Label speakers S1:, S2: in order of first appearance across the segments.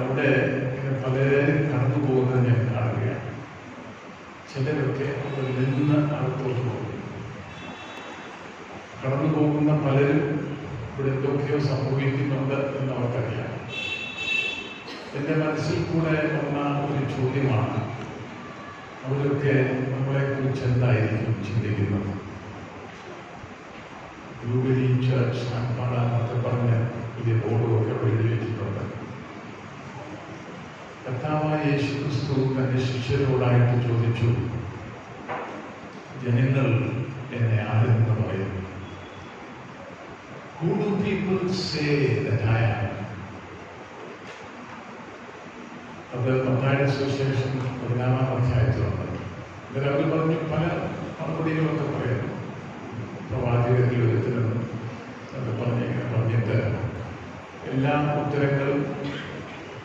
S1: അവിടെ ഇങ്ങനെ പലരും കടന്നു പോകുന്നത് ഞാൻ കാണുകയാണ്. ചിലരൊക്കെ അവിടെ നിന്ന് അകത്തോട്ട് പോകും. കടന്നു പോകുന്ന പലരും ഇവിടെ എന്തൊക്കെയോ സംഭവിക്കുന്നുണ്ട് എന്ന് അവർക്കറിയാം. എൻ്റെ മനസ്സിൽ കൂടെ വന്ന ഒരു ചോദ്യമാണ്, അവരൊക്കെ നമ്മളെക്കുറിച്ച് എന്തായിരിക്കും ചിന്തിക്കുന്നത്? യൂബിലി ചർച്ച് അൻപാട എന്നൊക്കെ പറഞ്ഞ് വലിയ ബോർഡുമൊക്കെ എഴുതി വെച്ചിട്ടുണ്ട്. കർത്താവായ യേശുക്രിസ്തു തന്റെ ശിഷ്യരോടായിട്ട് ചോദിച്ചു, ജനങ്ങൾ എന്നെ ആരെന്ന് പറയുന്നു? Who do people say that I am? അത് മത്തായിയുടെ സുവിശേഷം 14-ാം അധ്യായത്തിലുണ്ട്. അവർ പറഞ്ഞു പല മറുപടികളൊക്കെ പറയുന്നു. പ്രവാചകരിൽ ഒരുത്തരും എന്നൊക്കെ പറഞ്ഞിട്ട് എല്ലാ ഉത്തരങ്ങളും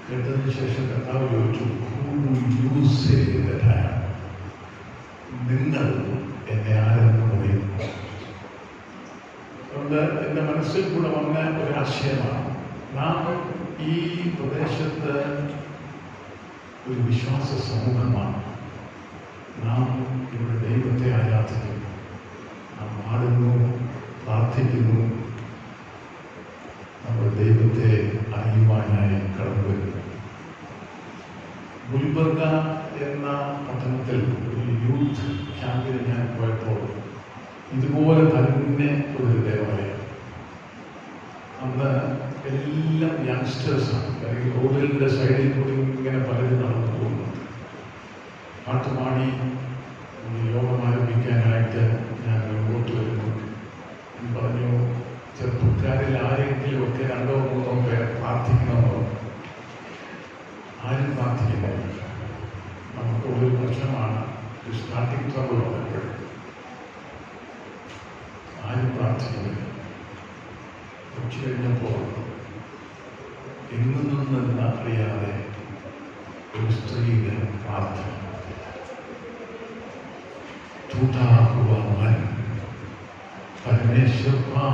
S1: കേട്ടതിന് ശേഷം കർത്താവ് ചോദിച്ചു, Who do you say that I am? നിങ്ങൾ എന്നെ ആരെന്ന് പറയുന്നു? അതുകൊണ്ട് എൻ്റെ മനസ്സിൽ കൂടെ വന്ന ഒരാശയമാണ്, നാം ഈ പ്രദേശത്ത് ഒരു വിശ്വാസ സമൂഹമാണ്. നാം ഇവിടെ ദൈവത്തെ ആരാധിക്കുന്നു, നാം പാടുന്നു, പ്രാർത്ഥിക്കുന്നു, നമ്മൾ ദൈവത്തെ അറിയുവാനായി കടന്നു വരുന്നു. ഗുൽബർഗ എന്ന പട്ടണത്തിൽ ഒരു യൂത്ത് ക്യാമ്പിൽ ഞാൻ പോയപ്പോൾ ഇതുപോലെ തന്നെ ഒരു ദേവാലയം. അന്ന് എല്ലാം യങ്സ്റ്റേഴ്സാണ്. അല്ലെങ്കിൽ റോഡിൻ്റെ സൈഡിൽ കൂടി ഇങ്ങനെ പലരും നടന്നു പോകുന്നുണ്ട്. പാട്ടുപാടി യോഗം ആരംഭിക്കാനായിട്ട് ഞാൻ മുമ്പോട്ട് വരുന്നു. ഞാൻ പറഞ്ഞു, ചെറുപ്പക്കാരിൽ ആരെങ്കിലും ഒക്കെ 2-3 പേർ പ്രാർത്ഥിക്കണമെന്നോ? ആരും പ്രാർത്ഥിക്കുന്നില്ല. നമുക്ക് ഒരു പ്രശ്നമാണ്, ഒരു സ്റ്റാർട്ടിംഗ് ട്രബിൾ വന്നപ്പോഴും ആരും പ്രാർത്ഥിക്കുന്നില്ല. കുറച്ചു കഴിഞ്ഞപ്പോൾ എങ്ങു നിന്നെന്ന് അറിയാതെ ഒരു സ്ത്രീയുടെ പ്രാർത്ഥന, टूटा हुआ मन परमेश्वर का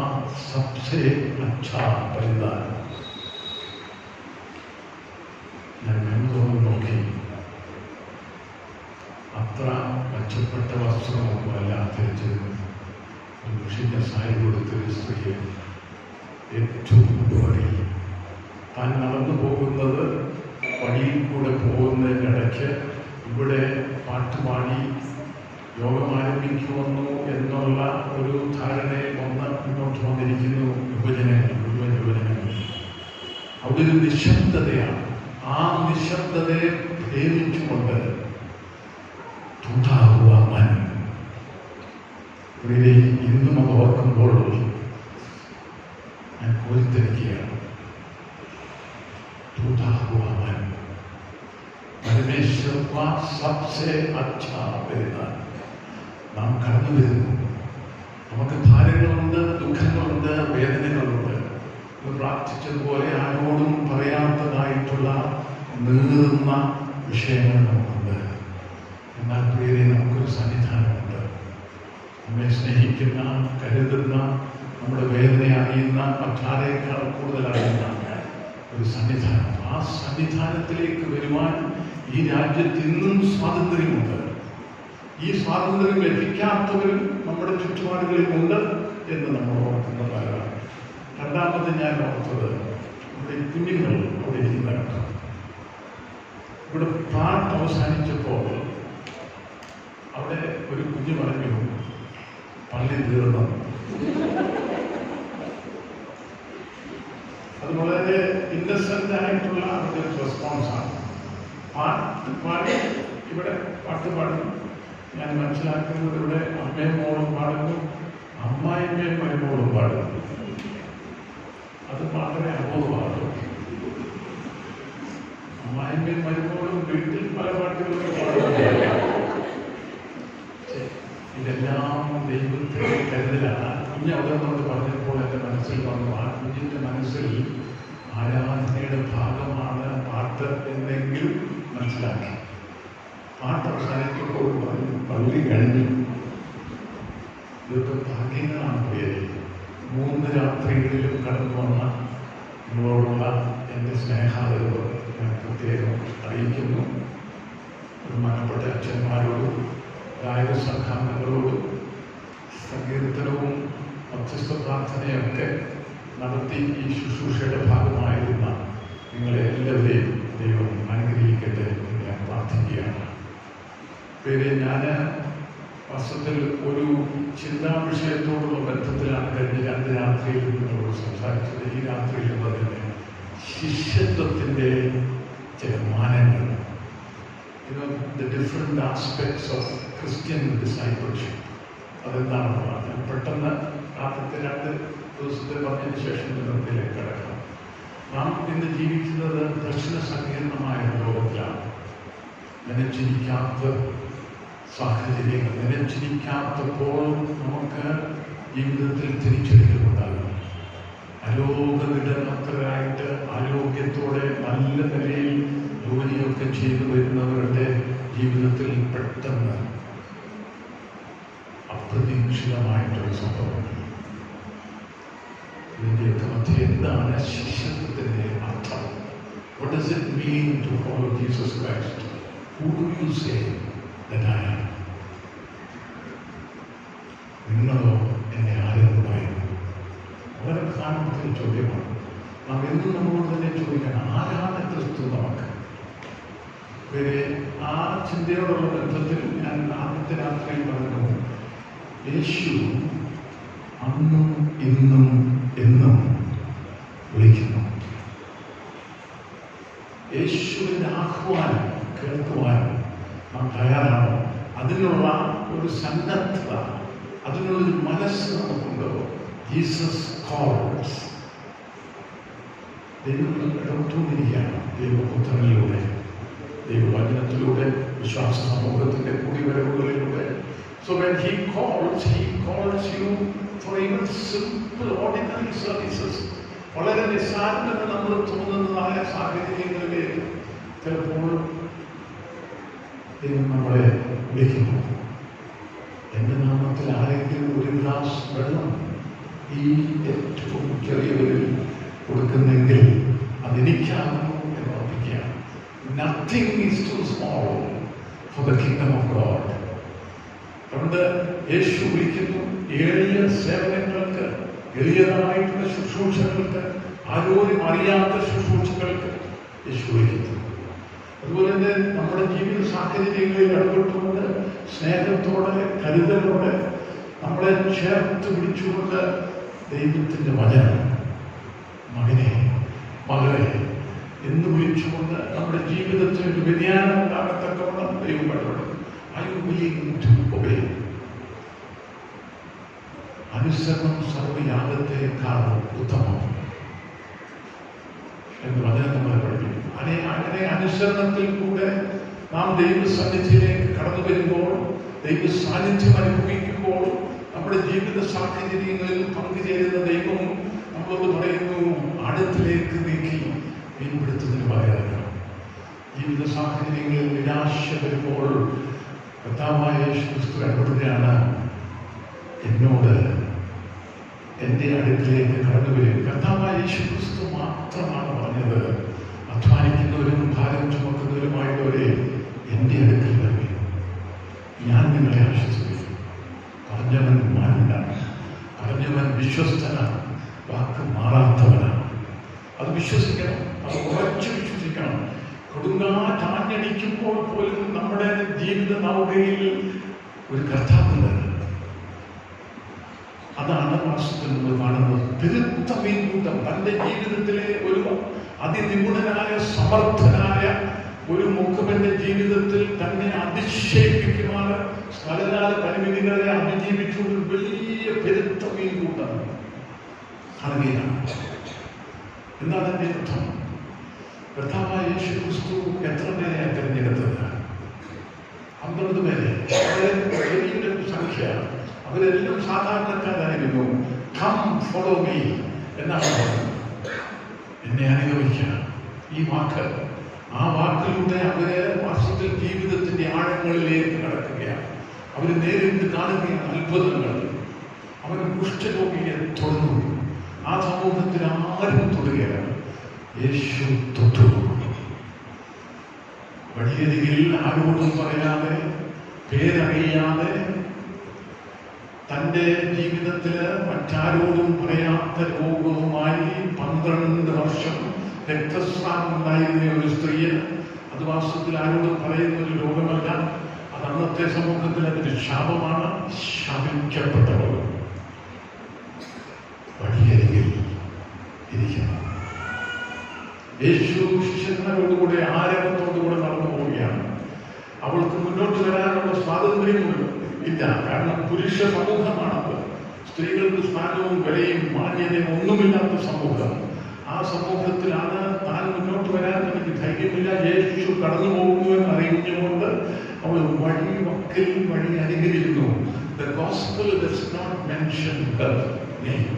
S1: सबसे अच्छा बलिदान. ഞാൻ മുൻപോട്ട് നോക്കി. അത്ര മെച്ചപ്പെട്ട വസ്ത്രമൊന്നുമല്ല ധരിച്ചിരുന്നത്. ഒരു മുഷിഞ്ഞ സാരി കൊടുത്തൊരു സ്ത്രീയെ ഏറ്റവും വഴി താൻ നടന്നു പോകുന്നത്, വഴിയിൽ കൂടെ പോകുന്നതിനിടയ്ക്ക് ഇവിടെ പാട്ടുപാടി യോഗം ആരംഭിക്കുമെന്നു എന്നുള്ള ഒരു ധാരണയിൽ മുന്നോട്ട് വന്നിരിക്കുന്നു മുഴുവൻ യുവജനങ്ങൾ. അവിടെ ഒരു നിശബ്ദതയാണ്. ആ നിശബ്ദതയെ ഭേദിച്ചുകൊണ്ട് ടൂട്ടാവുക മൻ. ഇന്നും അത് ഓർക്കുമ്പോൾ ഞാൻ കോരിത്തിരിക്കുകയാണ്. ടൂട്ടാവുക മൻ പരമേശ്വർ സബ്സെ അച്ഛാ ബലിദാൻ. നാം കടന്നു വരുന്നു. നമുക്ക് ഭാരങ്ങളുണ്ട്, ദുഃഖങ്ങളുണ്ട്, വേദനകളുണ്ട്. പ്രാർത്ഥിച്ചതുപോലെ ആരോടും പറയാത്തതായിട്ടുള്ള നീറുന്ന വിഷയങ്ങൾ നമുക്കുണ്ട്. എന്നാൽ പ്രിയരെ, നമുക്കൊരു സന്നിധാനമുണ്ട്. നമ്മെ സ്നേഹിക്കുന്ന, കരുതുന്ന, നമ്മുടെ വേദന അറിയുന്ന, മറ്റാരേക്കാൾ കൂടുതൽ അറിയുന്ന ഒരു സന്നിധാനം. ആ സന്നിധാനത്തിലേക്ക് വരുവാൻ ഈ രാജ്യത്ത് ഇന്നും സ്വാതന്ത്ര്യമുണ്ട്. ഈ സ്വാതന്ത്ര്യം ലഭിക്കാത്തവരും നമ്മുടെ ചുറ്റുപാടുകളിലുണ്ട് എന്ന് നമ്മൾ ഓർക്കുന്നതാണ്. രണ്ടാമത് ഞാൻ ഓർത്തത്, നമ്മുടെ കുഞ്ഞുങ്ങൾ അവിടെ ഇരിക്കുന്നുണ്ട്. ഇവിടെ പാട്ട് അവസാനിച്ചപ്പോൾ അവിടെ ഒരു കുഞ്ഞ് പറഞ്ഞു, പള്ളി തീർന്നു. അത് വളരെ ഇന്നസെന്റ് ആയിട്ടുള്ള ഒരു റെസ്പോൺസാണ്. പാട്ട് ഇവിടെ പാട്ട് പാടുന്നു. ഞാൻ മനസ്സിലാക്കുന്നത് ഇവിടെ അമ്മയും മോളും പാടുന്നു, അമ്മായിമ്മയും മരുമോളും പാടുന്നു. അത് വളരെ അബോധമാണ്. അമ്മായിമ്മയും മരുമോളും വീട്ടിൽ പല പാട്ടുകളൊക്കെ പാടുന്നു. ഇതെല്ലാം ദൈവത്തെ കരുതലാണ്. കുഞ്ഞ് അവിടെ നമ്മൾ പറഞ്ഞപ്പോൾ എൻ്റെ മനസ്സിൽ വന്നു, ആ കുഞ്ഞിൻ്റെ മനസ്സിൽ ആരാധനയുടെ ഭാഗമാണ് പാട്ട് എന്നെങ്കിലും മനസ്സിലാക്കി. പാട്ട് അവസാനിക്കുമ്പോൾ പള്ളി കഴിഞ്ഞു. ഇതൊക്കെ ഭാഗ്യങ്ങളാണ് പേര്. 3 രാത്രികളിലും കടന്നു വന്ന നിങ്ങളോടുള്ള എൻ്റെ സ്നേഹാദരവ് ഞാൻ പ്രത്യേകം അറിയിക്കുന്നു. ബഹുമാനപ്പെട്ട അച്ഛന്മാരോടും ഗായക സംഘാംഗങ്ങളോടും സങ്കീർത്തനവും മധ്യസ്ഥ പ്രാർത്ഥനയൊക്കെ നടത്തി ഈ ശുശ്രൂഷയുടെ ഭാഗമായിരുന്ന നിങ്ങളെ എല്ലാവരെയും ദൈവം അനുഗ്രഹിക്കട്ടെ എന്ന് ഞാൻ പ്രാർത്ഥിക്കുകയാണ്. പേരെ ഞാൻ വാസ്തവത്തിൽ ഒരു ചിന്താ വിഷയത്തോടുള്ള ബന്ധത്തിലാണ് കഴിഞ്ഞ 2 രാത്രിയിൽ നിങ്ങളോട് സംസാരിച്ചത്. ഈ രാത്രിയിൽ തന്നെ ശിഷ്യത്വത്തിൻ്റെ ചില മാനങ്ങൾ, the different aspects of Christian discipleship. അതെന്താണെന്ന് ഞാൻ പെട്ടെന്ന് ആദ്യത്തെ 2 ദിവസത്തെ പറഞ്ഞതിന് ശേഷം നിലത്തിലേക്ക് കിടക്കണം. നാം ഇന്ന് ജീവിക്കുന്നത് പ്രശ്ന സങ്കീർണമായ ലോകത്തിലാണ്. നനച്ചിരിക്കാത്ത സാഹചര്യങ്ങൾ, നനച്ചിരിക്കാത്തപ്പോൾ നമുക്ക് ജീവിതത്തിൽ തിരിച്ചടികളുണ്ടാകും. അരോഗനിടനത്തരായിട്ട് ആരോഗ്യത്തോടെ നല്ല നിലയിൽ ജോലിയൊക്കെ ചെയ്തു വരുന്നവരുടെ ജീവിതത്തിൽ പെട്ടെന്ന് അപ്രതീക്ഷിതമായിട്ടൊരു സംഭവം. ഇതിൻ്റെയൊക്കെ മധ്യ എന്താണ് ശിഷ്യത്വത്തിൻ്റെ അർത്ഥം? What does it mean to follow Jesus Christ? Who do you say that I am? നിങ്ങളോ എന്നെ ആരെന്ന് പറയുന്നു? വളരെ പ്രധാനപ്പെട്ട ഒരു ചോദ്യമാണ്. നാം എന്നും നമ്മളോട് തന്നെ ചോദിക്കണം, ആരാണ് ക്രിസ്തു നമുക്ക്? ആ ചിന്തയോടുള്ള ബന്ധത്തിൽ ഞാൻ ആദ്യത്തെ രാത്രിയിൽ പറഞ്ഞു, യേശു അന്നും ഇന്നും എന്നും വിളിക്കുന്നു. യേശുവിൻ്റെ ആഹ്വാനം കേൾക്കുവാൻ നാം തയ്യാറാണോ? അതിനുള്ള ഒരു സന്നദ്ധത, അതിനുള്ളൊരു മനസ്സ് നമുക്കുണ്ടോ? Jesus calls. ദൈവം ഇടപെട്ടുകൊണ്ടിരിക്കുകയാണ്. ദൈവപുത്രനിലൂടെ, ദൈവവചനത്തിലൂടെ, വിശ്വാസ സമൂഹത്തിൻ്റെ കൂടിവരവുകളിലൂടെ. So when he calls you for even simple ordinary services. വളരെ നിസ്സാരമെന്ന് നമ്മൾ തോന്നുന്നതായ സാഹചര്യങ്ങളിലേക്ക് ചിലപ്പോൾ ദൈവം നമ്മളെ വിളിക്കുന്നു. എൻ്റെ നാമത്തിൽ ആരെങ്കിലും ഒരു ഗ്ലാസ് വെള്ളം ഈ ഏറ്റവും ചെറിയവരിൽ കൊടുക്കുന്നെങ്കിൽ അതെനിക്കാകുന്നു എന്ന് ഓർപ്പിക്കുകയാണ്. Nothing is too small for the kingdom of God. അതുകൊണ്ട് യേശു വിളിക്കുന്നു എളിയ സേവനങ്ങൾക്ക്, എളിയതായിട്ടുള്ള ശുശ്രൂഷകൾക്ക്, ആരോരും അറിയാത്ത ശുശ്രൂഷകൾക്ക് യേശു വിളിക്കുന്നു. അതുപോലെ തന്നെ നമ്മുടെ ജീവിത സാഹചര്യങ്ങളിൽ ഇടപെട്ടുകൊണ്ട് സ്നേഹത്തോടെ, കരുതലോടെ നമ്മളെ ചേർത്ത് പിടിച്ചുകൊണ്ട് ദൈവത്തിൻ്റെ വചനം, മകനെ, മകളെ എന്ന് വിളിച്ചുകൊണ്ട് നമ്മുടെ ജീവിതത്തിൽ ഒരു വ്യതിയാനം ഉണ്ടാകത്തക്കവണ്ണം ദൈവം ഇടപെടും. Are you willing to obey? അനുസരണം സർവ്വയാഗത്തെക്കാൾ ഉത്തമം എന്ന് വചനം നമ്മളെ പഠിപ്പിക്കും. അങ്ങനെ അനുസരണത്തിൽ കൂടെ നാം ദൈവസന്നിധിയിലേക്ക് കടന്നു വരുമ്പോൾ, ദൈവ സാന്നിധ്യം അനുഭവിക്കുമ്പോൾ, നമ്മുടെ ജീവിത സാഹചര്യങ്ങളിൽ പങ്കുചേരുന്ന ദൈവം നമ്മളോട് പറയുന്നു, അടുത്തിലേക്ക് നീക്കി മീൻപിടുത്തത്തിന് പകരം. ജീവിത സാഹചര്യങ്ങളിൽ നിരാശ വരുമ്പോൾ കർത്താവായ യേശു ക്രിസ്തു ഇടപെടുകയാണ്. എന്നോട് എൻ്റെ അടുക്കിലേക്ക് കടന്നു വരും. കർത്താവായ യേശു ക്രിസ്തു മാത്രമാണ് പറഞ്ഞത്, അധ്വാനിക്കുന്നവരും ഭാരം ചുമക്കുന്നവരുമായവരെ എൻ്റെ അടുക്കൽ വരും, ഞാൻ നിങ്ങളെ ആശ്വസിപ്പിക്കും. പറഞ്ഞവൻ മാന്യനാണ്, പറഞ്ഞവൻ വിശ്വസ്തനാണ്, വാക്ക് മാറാത്തവനാണ്. അത് വിശ്വസിക്കണം, അത് ഉറച്ചു വിശ്വസിക്കണം. കൊടുങ്കാറ്റാഞ്ഞടിക്കുമ്പോൾ പോലും നമ്മുടെ ജീവിത നൗകയിൽ ഒരു കർത്താവുണ്ട്. അതാണ് വാസ്തവത്തിൽ നമ്മൾ കാണുന്നത്. പെരുത്ത മീൻകൂട്ടം തൻ്റെ ജീവിതത്തിലെ ഒരു അതിനിപുണനായ സമർത്ഥനായ ഒരു മുഖ്യന്റെ ജീവിതത്തിൽ തന്നെ അതിശയിപ്പിക്കുവാൻ സ്ഥലകാല പരിമിതികളെ അതിജീവിച്ചുകൊണ്ട് വലിയ പെരുത്ത മീൻകൂട്ടം കാണുകയാണ്. എന്താണ് എൻ്റെ അർത്ഥം? കർത്താവായ യേശു ക്രിസ്തു എത്ര പേരെ തിരഞ്ഞെടുത്തത്? 12 പേരെ. വലിയൊരു സംഖ്യ. അവരെല്ലാം സാധാരണക്കാരായിരുന്നു. കം ഫോളോ മീ എന്നാണ് പറഞ്ഞത്. എന്നെ അനുഗമിക്കുക. ഈ വാക്ക്, ആ വാക്കിലൂടെ അവരെ വാസ്തവത്തിൽ ജീവിതത്തിന്റെ ആഴങ്ങളിലേക്ക് കടക്കുകയാണ്. അവർ നേരിട്ട് കാണുകയാണ് അത്ഭുതങ്ങൾ. അവർ കുഷ്ഠരോഗിയെ തൊടുന്നു. ആ സമൂഹത്തിൽ ആരും തൊടുകയാണ്. യേശു തൊട്ടു. വഴിയരികിൽ ആരോടും പറയാതെ, പേരറിയാതെ, തൻ്റെ ജീവിതത്തില് മറ്റാരോടും പറയാത്ത രോഗവുമായി 12 വർഷം രക്തസ്രാവം ഉണ്ടായിരുന്ന ഒരു സ്ത്രീയെ, അത് വാസ്തവത്തിൽ ആരോടും പറയുന്ന ഒരു രോഗമല്ല, അത് അന്നത്തെ സമൂഹത്തിൽ അതൊരു ശാപമാണ്. ശപിക്കപ്പെട്ടവർ വഴിയരികിൽ ഇരിക്കുന്നു. യേശു ശിഷ്യന്മാരോടുകൂടെ ആരവത്തോടുകൂടെ നടന്നു പോവുകയാണ്. അവൾക്ക് മുന്നോട്ട് വരാനുള്ള സ്വാതന്ത്ര്യമില്ല, കാരണം പുരുഷ സമൂഹമാണത്. സ്ത്രീകൾക്ക് സ്ഥാനവും വിലയും മാന്യതയും ഒന്നുമില്ലാത്ത സമൂഹം. ആ സമൂഹത്തിലാണ് താൻ മുന്നോട്ട് വരാൻ എനിക്ക് ധൈര്യമില്ല. യേശു കടന്നു പോകുന്നു എന്ന് അറിഞ്ഞുകൊണ്ട് അവൾ വഴി അനുകരിക്കുന്നു. The gospel does not mention her name.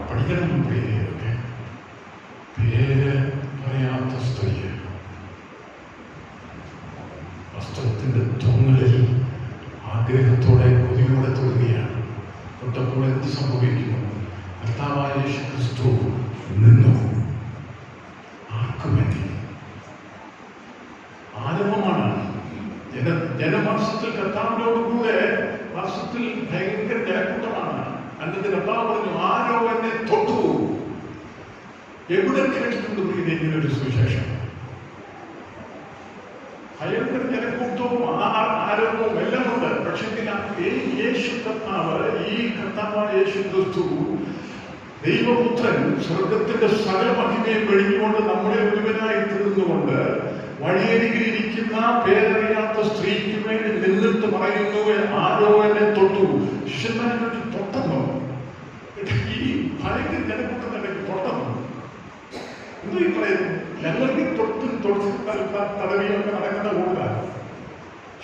S1: പഠിക്കണം പേരൊക്കെ. പേര് പറയാത്ത സ്ത്രീയെ വസ്ത്രത്തിന്റെ തൊങ്ങലിൽ ആഗ്രഹത്തോടെ കൊതിയോടെ തൊടുകയാണ്. തൊട്ടപ്പോൾ എന്ത് സംഭവിക്കുന്നു? കർത്താവായ യേശു ക്രിസ്തു നിന്നു. ആർക്കു വേണ്ടി? ആരവമാണ്. ജനമാസത്തിൽ കർത്താവിനോടുകൂടെ മാസത്തിൽ ഭയങ്കര ജനക്കൂട്ടമാണ്. എന്നിട്ട് കർത്താവ് പറഞ്ഞു, ആരോ എന്നെ തൊട്ടു. എവിടെ കേട്ടിട്ടുണ്ട് ഇങ്ങനൊരു സുവിശേഷം? ഭയങ്കര ജനക്കൂട്ടവും ആരവവും എല്ലാം ഉണ്ട്. പക്ഷെ യേശു കർത്താവ്, ഈ കർത്താവായ യേശു ക്രിസ്തു ദൈവപുത്രൻ സ്വർഗത്തിന്റെ സകല മഹിമയും വെടിഞ്ഞുകൊണ്ട് നമ്മളെ ഒരുവനായി തീർന്നുകൊണ്ട് വഴിയരികിലിരിക്കുന്ന പേരറിയാത്ത സ്ത്രീക്ക് വേണ്ടി നിന്നിട്ട് പറയുന്നു, ആരോ എന്നെ തൊട്ടു. ശിഷ്യന്മാരെ തൊട്ടെന്നോ? ഈ ഭയങ്കര ജനക്കൂട്ടത്തിലേക്ക് തൊട്ടെന്നോ? എന്തോ ഈ പറയുന്നു? ഞങ്ങൾക്ക് തടവിയൊക്കെ നടക്കുന്ന കൂടുതലാണ്.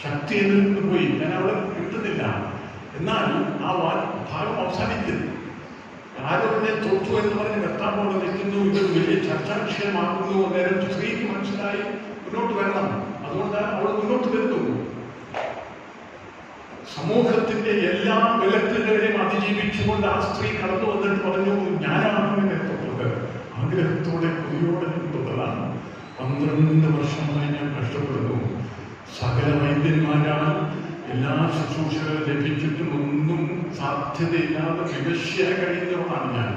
S1: ശക്തി എന്നിൽ നിന്ന് പോയി. ഞാൻ അവിടെ കിട്ടുന്നില്ല. എന്നാൽ ആ ഭാഗം അവസാനിക്കുന്നു. ആരോ എന്നെ തൊട്ടു എന്ന് പറഞ്ഞ് കർത്താവോട് നിൽക്കുന്നു. ഇതൊരു വലിയ ചർച്ചാ വിഷയമാകുന്നു. നേരം സ്ത്രീക്ക് മനസ്സിലായി മുന്നോട്ട് വരണം. അതുകൊണ്ട് അവൾ മുന്നോട്ട് വരുന്നു. സമൂഹത്തിന്റെ എല്ലാ വിലക്കുകളെയും അതിജീവിച്ചുകൊണ്ട് ആ സ്ത്രീ കടന്നു വന്നിട്ട് പറഞ്ഞു, ഞാനാണ് എന്നെ തൊട്ടത്. ആഗ്രഹത്തോടെ കൊതിയോടെ തൊട്ടതാണ്. 12 വർഷമായി ഞാൻ കഷ്ടപ്പെടുന്നു. സകല വൈദ്യന്മാരാൽ എല്ലാ ശുശ്രൂഷകളും ലഭിച്ചിട്ടും ഒന്നും സാധ്യതയില്ലാതെ വിവശ്യായി കഴിയുന്നവനാണ് ഞാൻ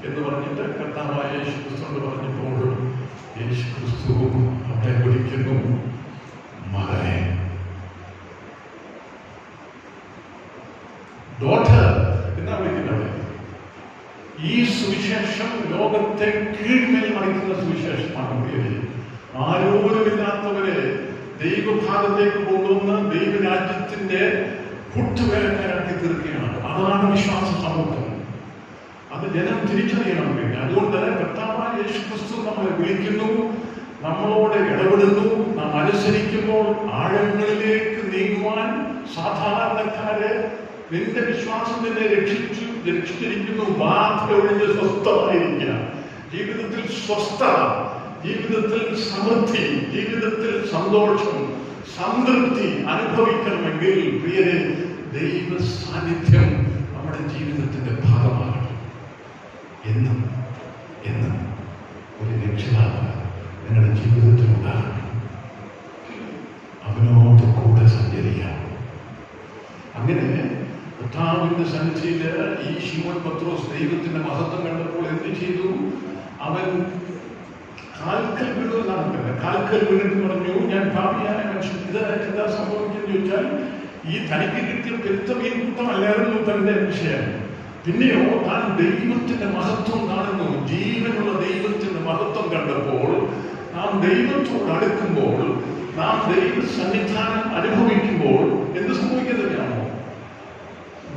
S1: എന്ന് പറഞ്ഞിട്ട് കർത്താവായ യേശു ക്രിസ്തുവോട് പറഞ്ഞപ്പോൾ യേശു ക്രിസ്തു അവിടെ വിളിക്കുന്നു, മകനെ, ഡോട്ടർ എന്നാ വിളിക്കുന്നത്. ഈ സുവിശേഷം ലോകത്തെ കീഴ്മേൽ മറിക്കുന്ന സുവിശേഷമാണ്. ആരോരുമില്ലാത്തവരെ ദൈവഭാഗത്തേക്ക് കൊണ്ടുവന്ന് ദൈവരാജ്യത്തിന്റെ കൂട്ടുവേലക്കാരാക്കി തീർക്കുകയാണ്. അതാണ് വിശ്വാസ സമൂഹം. അത് ജനം തിരിച്ചറിയണം. അതുകൊണ്ട് കർത്താവായ യേശു ക്രിസ്തു നമ്മളെ വിളിക്കുന്നു, നമ്മളോട് ഇടപെടുന്നു. നാം അനുസരിക്കുമ്പോൾ ആഴങ്ങളിലേക്ക് നീങ്ങുവാൻ സാധാരണക്കാരെ നിന്റെ വിശ്വാസം നിന്നെ രക്ഷിച്ചിരിക്കുന്നു. ബാധ ഒഴിഞ്ഞ് സ്വസ്ഥമായിരിക്കുക. ജീവിതത്തിൽ സ്വസ്ഥത, ജീവിതത്തിൽ സമൃദ്ധി, ജീവിതത്തിൽ സന്തോഷം, സംതൃപ്തി അനുഭവിക്കണമെങ്കിൽ പ്രിയരെ, ദൈവ സാന്നിധ്യം നമ്മുടെ ജീവിതത്തിന്റെ ഭാഗമാണ്. എന്നും എന്നും ഒരു രക്ഷിതാവ് നിങ്ങളുടെ ജീവിതത്തിലുണ്ടാകണം. അവനോട് കൂടെ സഞ്ചരിക്കാം. അങ്ങനെ കർത്താവിന്റെ സന്നിധിയിൽ ഈ ശിമോൻ പത്രോസ് ദൈവത്തിന്റെ മഹത്വം കണ്ടപ്പോൾ എന്ത് ചെയ്തു? അവൻ കാൽക്കൽ വീണു എന്നാണ് പറയുന്നത്. കാൽക്കൽ വീണിട്ട് പറഞ്ഞു, ഞാൻ ഭാവിയായ മനുഷ്യൻ. ഇത് എന്താ സംഭവിച്ചെന്ന് ചോദിച്ചാൽ, ഈ തനിക്ക് കിട്ടിയ പെരുത്തമീൻ കൂട്ടമല്ലായിരുന്നു തന്റെ വിഷയം. പിന്നെയോ താൻ ദൈവത്തിന്റെ മഹത്വം കാണുന്നു. ജീവനുള്ള ദൈവത്തിന്റെ മഹത്വം കണ്ടപ്പോൾ, നാം ദൈവത്തോട് അടുക്കുമ്പോൾ, നാം ദൈവ സന്നിധാനം അനുഭവിക്കുമ്പോൾ എന്ത് സംഭവിക്കുന്നതാണോ?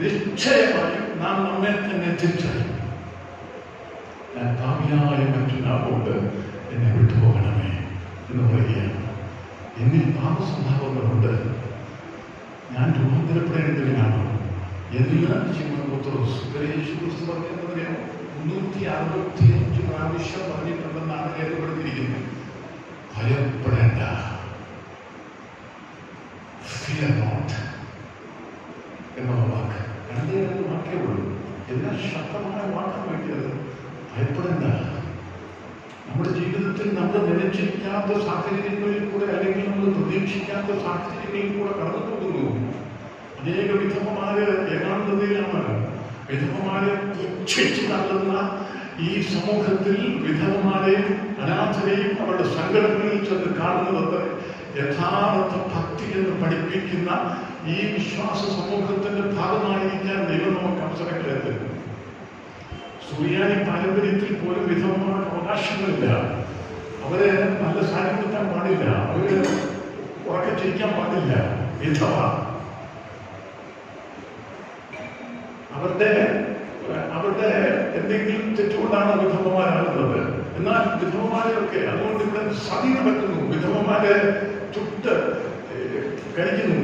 S1: നിശ്ചയമായും നാം നമ്മെ തന്നെ തിരിച്ചറിയും. ഞാൻ ഭാവിയായ മറ്റൊരാളോട് എന്നെ വിട്ടുപോകണമേ എന്ന് പറയുകയാണ്. എന്നിൽ പാപസ്വഭാവങ്ങളുണ്ട്, ഞാൻ രൂപാന്തരപ്പെടേണ്ടതിനാണ് എന്ന് ശിമോൻ പത്രോസ് യേശു ക്രിസ്തു പറഞ്ഞതെന്നറിയാമോ? 365 പ്രാവശ്യം പറഞ്ഞിട്ടുണ്ടെന്നാണ് രേഖപ്പെടുത്തിയിരിക്കുന്നത്. ഭയപ്പെടേണ്ട, fear not എന്നുള്ള വാക്ക്. 2 വാക്കേ ഉള്ളൂ. എല്ലാ ശക്തമായ വാക്കാണ് വേണ്ടിയത്. ഭയപ്പെടേണ്ട. നമ്മുടെ ജീവിതത്തിൽ നമ്മൾ നനച്ചിരിക്കാത്ത സാഹചര്യങ്ങളിൽ കൂടെ, അല്ലെങ്കിൽ നമ്മൾ പ്രതീക്ഷിക്കാത്ത സാഹചര്യങ്ങളിൽ കൂടെ കടന്നു പോകുന്നു. അനേക വിധവമാര് ഏകാന്തതയിലാണ്. വിധവമാരെ പുച്ഛിച്ച് തള്ളുന്ന ഈ സമൂഹത്തിൽ വിധവമാരെയും അനാഥരെയും അവരുടെ സങ്കടങ്ങളിൽ ചെന്ന് കാണുന്നത് യഥാർത്ഥ ഭക്തി എന്ന് പഠിപ്പിക്കുന്ന ഈ വിശ്വാസ സമൂഹത്തിന്റെ ഭാഗമായിരിക്കാൻ ദൈവം നമുക്ക് അവസരങ്ങളെ തരുന്നു. സുറിയാനി പാരമ്പര്യത്തിൽ പോലും വിധവമാർക്ക് അവകാശങ്ങളില്ല. അവരെ നല്ല സാരി കൊടുക്കാൻ പാടില്ല, അവര് ഉറക്കെ ചിരിക്കാൻ പാടില്ല. വിധവ അവരുടെ എന്തെങ്കിലും തെറ്റുകൊണ്ടാണ് വിധവമാരാകുന്നത്. എന്നാൽ വിധവമാരെയൊക്കെ അതുകൊണ്ട് ഇവിടെ സതി നടക്കുന്നു, വിധവമാരെ ചുട്ട് കഴിക്കുന്നു.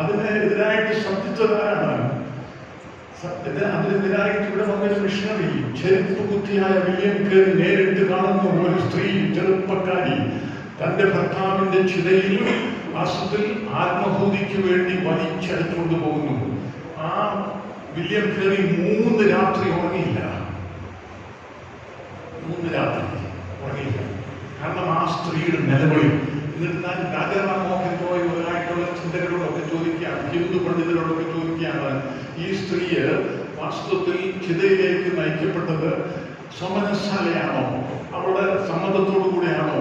S1: അതിനെതിരായിട്ട് ശബ്ദിച്ചതാരാണ്? അതിനെതിരായിട്ട് ഇവിടെ വന്നൊരു മിഷണറി, ചെരുപ്പ് കുത്തിയായ വില്യം കേറി നേരിട്ട് കാണുന്നു. ഒരു സ്ത്രീ ചെറുപ്പക്കാരി തന്റെ ഭർത്താവിന്റെ ചിതയിൽ വാസ്തവത്തിൽ ആത്മഹൂതിക്ക് വേണ്ടി വലിച്ചെടുത്തുകൊണ്ട് പോകുന്നു. ആ വില്യം കേറി 3 രാത്രി ഉറങ്ങിയില്ല. 3 രാത്രി ഉറങ്ങിയില്ല. കാരണം ആ സ്ത്രീയുടെ നിലവിളി. എന്നിട്ട് ഞാൻ രാജാറാം മോഹൻ റോയുമായിട്ടുള്ള ചിന്തകളോടൊക്കെ ചോദിക്കുകയാണ്, ഹിന്ദു പണ്ഡിതരോടൊക്കെ ചോദിക്കുകയാണ്, ഈ സ്ത്രീയെ വാസ്തവത്തിൽ ചിതയിലേക്ക് നയിക്കപ്പെട്ടത് സ്വമനസ്സാലെയാണോ, അവളുടെ സമ്മതത്തോടു കൂടെയാണോ?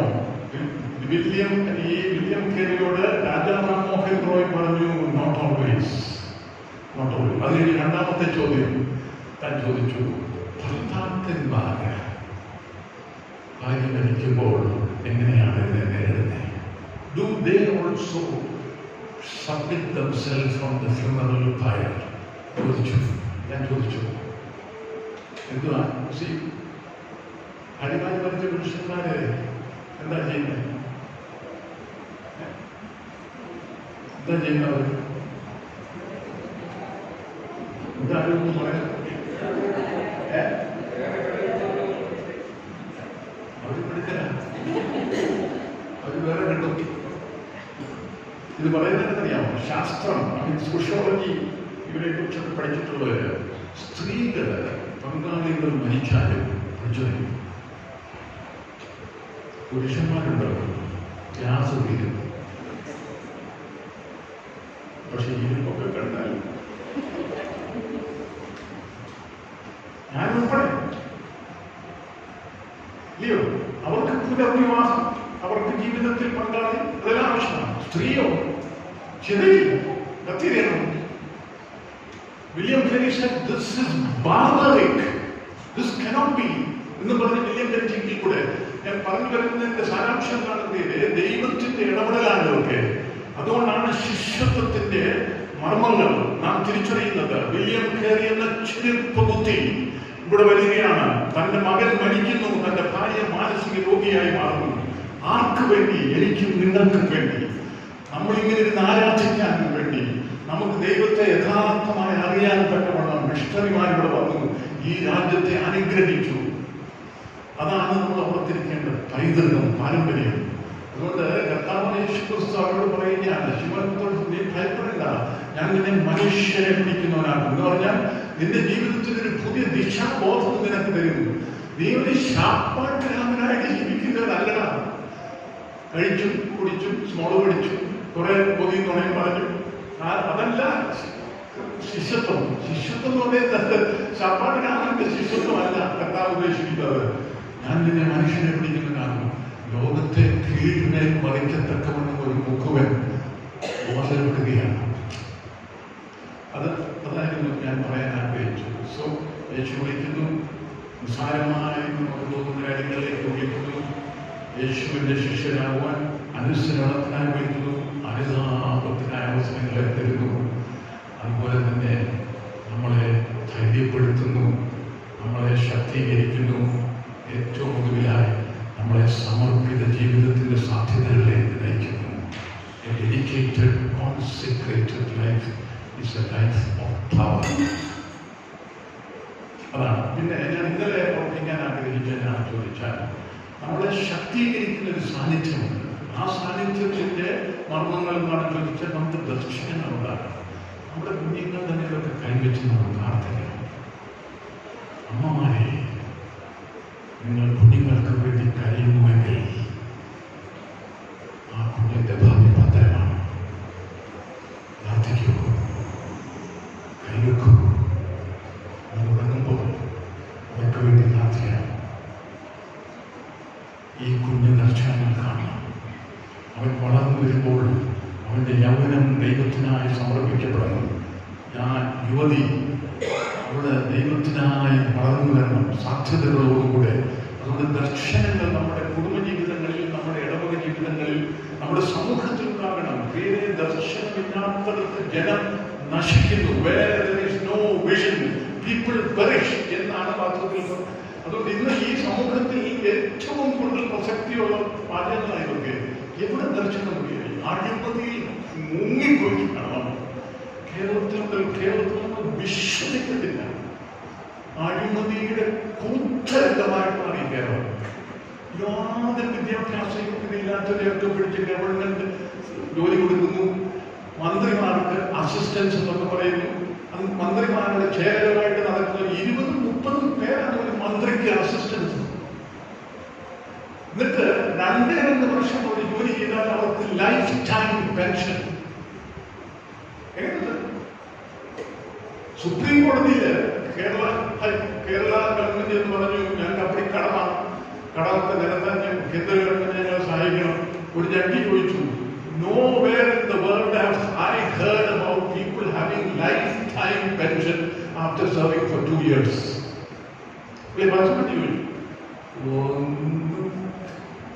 S1: വില്യം കേരിയോട് രാജാറാം മോഹൻ റോയ് പറഞ്ഞു, നോട്ട് ഓൾവേസ്. അതിന് രണ്ടാമത്തെ ചോദ്യം താൻ ചോദിച്ചു, ഭർത്താക്കന്മാര് ഭാര്യ മരിക്കുമ്പോൾ എങ്ങനെയാണ് ഇതിനെ നേരിടുന്നത്? Do they also submit themselves from the funeral pyre? ഞാൻ ചോദിച്ചു. എന്തുവാ ഭാര്യമാര് മരിച്ച പുരുഷന്മാര് എന്താ ചെയ്യുന്നത്? എന്തായാലും പറയാം. അവര് പഠിത്തരാ, അവര് വേറെ കണ്ടു. ഇത് പറയുന്നതെന്നറിയാമോ? ശാസ്ത്രം, സോഷ്യോളജി, ഇവരെ കുറിച്ചൊക്കെ പഠിച്ചിട്ടുള്ളവര് സ്ത്രീകള് പങ്കാളികൾ മരിച്ചാലും പ്രചോദനം. പുരുഷന്മാരുണ്ടല്ലോ ഗ്യാസ് വീഴും. പക്ഷെ ഇരുപ്പൊക്കെ കണ്ടാൽ ഞാനുൾപ്പെടെ ഇല്ലയോ, അവർക്ക് പുനർവിവാഹം, അവർക്ക് ജീവിതത്തിൽ പങ്കാളി, അതെല്ലാം ആവശ്യമാണ്. സ്ത്രീയോ ചിതയിൽ കത്തിരേണം. William Carey said this is barbaric, this cannot be എന്ന് പറഞ്ഞ് വില്യം കേരി കൂടെ ഞാൻ പറഞ്ഞു വരുന്നതിന്റെ സാരാംശം എന്താണെന്നേ, ദൈവത്തിന്റെ ഇടപെടലാണ് ഇതൊക്കെ. അതുകൊണ്ടാണ് ശിഷ്യത്വത്തിന്റെ മർമ്മങ്ങൾ നാം തിരിച്ചറിയുന്നത്. വില്യം കേരി എന്ന ചെരുപ്പ് കുത്തി ഇവിടെ വരികയാണ്. തന്റെ മകൻ മരിക്കുന്നു, തന്റെ ഭാര്യ മാനസിക രോഗിയായി മാറുന്നു. ആർക്ക് വേണ്ടി? എനിക്കും നിങ്ങൾക്കും വേണ്ടി. നമ്മളിങ്ങനെ ഇരുന്ന് ആരാധിക്കാൻ വേണ്ടി, നമുക്ക് ദൈവത്തെ യഥാർത്ഥമായി അറിയാൻ തക്കവണ്ണം മിഷണറിമാർ ഇവിടെ വന്നു, ഈ രാജ്യത്തെ അനുഗ്രഹിച്ചു. അതാണ് നമ്മൾ ഓർത്തിരിക്കേണ്ടത്, പൈതൃകം, പാരമ്പര്യം. അതുകൊണ്ട് കർത്താവ് യേശു ക്രിസ്തു അവരോട് പറയുകയാണ്, ശിവനത്തോട് നീ ഭയപ്പെടേണ്ട, ഞാൻ നിന്നെ മനുഷ്യരെ പിടിക്കുന്നവനാണ്. എന്ന് പറഞ്ഞാൽ നിന്റെ ജീവിതത്തിൽ ഒരു പുതിയ ദിശാബോധം നിനക്ക് തരുന്നു. നീ ഒരു ശാപ്പാട്ടുരാമനായിട്ട് ജീവിക്കുന്നവരല്ലടാ. കഴിച്ചും കുടിച്ചും സ്മോള് പഠിച്ചു കുറെ പൊതിയും നുണയും പറഞ്ഞു, അതല്ല ശിഷ്യത്വം. ശിഷ്യത്വം എന്ന് പറയുന്നത് ശാപ്പാട്ടുരാമന്റെ ശിഷ്യത്വമല്ല കർത്താവ് ഉദ്ദേശിക്കുന്നത്. ഞാൻ നിന്നെ മനുഷ്യനെ പിടിക്കുന്നവനാണ്, ലോകത്തെ കീഴ്മേൽ മറിക്കത്തക്കവണ്ണം ഒരു മുഖവൻ അവസരപ്പെടുകയാണ്. അതായിരുന്നു ഞാൻ പറയാൻ ആഗ്രഹിച്ചത്. സോ യേശു വിളിക്കുന്നു, നിസ്സാരമായി നമുക്ക് തോന്നുന്ന കാര്യങ്ങളിലേക്ക് വിളിക്കുന്നു. യേശുവിന്റെ ശിഷ്യനാകുവാൻ അനുസരണത്തിനായി വിളിക്കുന്നു, അനുതാപത്തിനായ അവസരങ്ങളെ തരുന്നു. അതുപോലെ തന്നെ നമ്മളെ ധൈര്യപ്പെടുത്തുന്നു, നമ്മളെ ശക്തീകരിക്കുന്നു. ഏറ്റവും ഒടുവിലായി നമ്മളെ സമർപ്പിത ജീവിതത്തിന്റെ സാധ്യതകളിലേക്ക് നയിക്കുന്നു. A dedicated, consecrated life is a life of power. അതാണ്. പിന്നെ ഞാൻ ഇന്നലെ ഓർപ്പിക്കാൻ ആഗ്രഹിച്ച ഞാൻ ചോദിച്ചാൽ, നമ്മളെ ശക്തീകരിക്കുന്ന ഒരു സാന്നിധ്യമുണ്ട്. ആ സാന്നിധ്യത്തിന്റെ മർമ്മങ്ങൾ എന്താണ് ചോദിച്ചാൽ, നമുക്ക് ദർശനങ്ങൾ ഉണ്ടാകണം. നമ്മുടെ കുഞ്ഞുങ്ങൾ തന്നെ ഇതൊക്കെ കൈവച്ച് നമ്മൾ പ്രാർത്ഥിക്കണം. അമ്മമാരെ നിങ്ങൾ കുഞ്ഞുങ്ങൾക്ക് വേണ്ടി കരയുന്നുവെങ്കിൽ ആ കുഞ്ഞിന്റെ ഭാവി ഭദ്രമാണ്. പ്രാർത്ഥിക്കൂ, കൈവെക്കൂ. നിങ്ങൾ ഉറങ്ങുമ്പോൾ അവർക്ക് വേണ്ടി പ്രാർത്ഥിക്കണം. ഈ കുഞ്ഞ് ദർശനങ്ങൾ കാണണം. അവൻ വളർന്നു വരുമ്പോൾ അവൻ്റെ യൗവനം ദൈവത്തിനായി സമർപ്പിക്കപ്പെടണം. ഞാൻ യുവതി, അവിടെ ദൈവത്തിനായി വളർന്നു വരണം സാധ്യതകളോടുകൂടെ. അതുകൊണ്ട് ദർശനങ്ങൾ നമ്മുടെ കുടുംബജീവിതങ്ങളിൽ, നമ്മുടെ ഇടവക ജീവിതങ്ങളിൽ, നമ്മുടെ സമൂഹത്തിൽ ഉണ്ടാകണം. വേറെ ദർശനമില്ലാത്തടത്ത് ജനം നശിക്കുന്നു. Where there is no vision, people perish എന്നാണ് വാസ്തവത്തിൽ. അതുകൊണ്ട് ഇന്ന് ഈ സമൂഹത്തിൽ ഏറ്റവും കൂടുതൽ പ്രസക്തിയുള്ള വാചകങ്ങളായതൊക്കെ എവിടെ ദർശനം അഴിമതിയിൽ മുങ്ങിപ്പോയിട്ടാണ്. കേരളത്തിൽ വിശ്വസിക്കത്തില്ല. അഴിമതിയുടെ കൂത്തരംഗമായി മാറി കേരളം. യാതൊരു വിദ്യാഭ്യാസ യോഗ്യതയില്ലാത്തവരെയൊക്കെ പിടിച്ച് ഗവൺമെന്റ് ജോലി കൊടുക്കുന്നു. മന്ത്രിമാർക്ക് അസിസ്റ്റൻസ് എന്നൊക്കെ പറയുന്നു. മന്ത്രിമാരുടെ ചേരമായിട്ട് നടക്കുന്ന 20-30 പേരാണ് ഒരു മന്ത്രിക്ക് അസിസ്റ്റൻസ്. എന്നിട്ട് 2 വർഷം ഒരു ജോലി ചെയ്താൽ അവർക്ക് ലൈഫ് ടൈം പെൻഷൻ. സുപ്രീം കോടതിയിൽ കേരള ഗവൺമെന്റ് എന്ന് പറഞ്ഞു, ഞങ്ങൾക്ക് അപ്പടി കടമൊക്കെ നിരത്താൻ കേന്ദ്ര ഗവൺമെന്റ് ഞങ്ങളെ സഹായിക്കണം. ഒരു ജഡ്ജി ചോദിച്ചു, nowhere in the world have I heard about people having lifetime pension after serving for 2 years.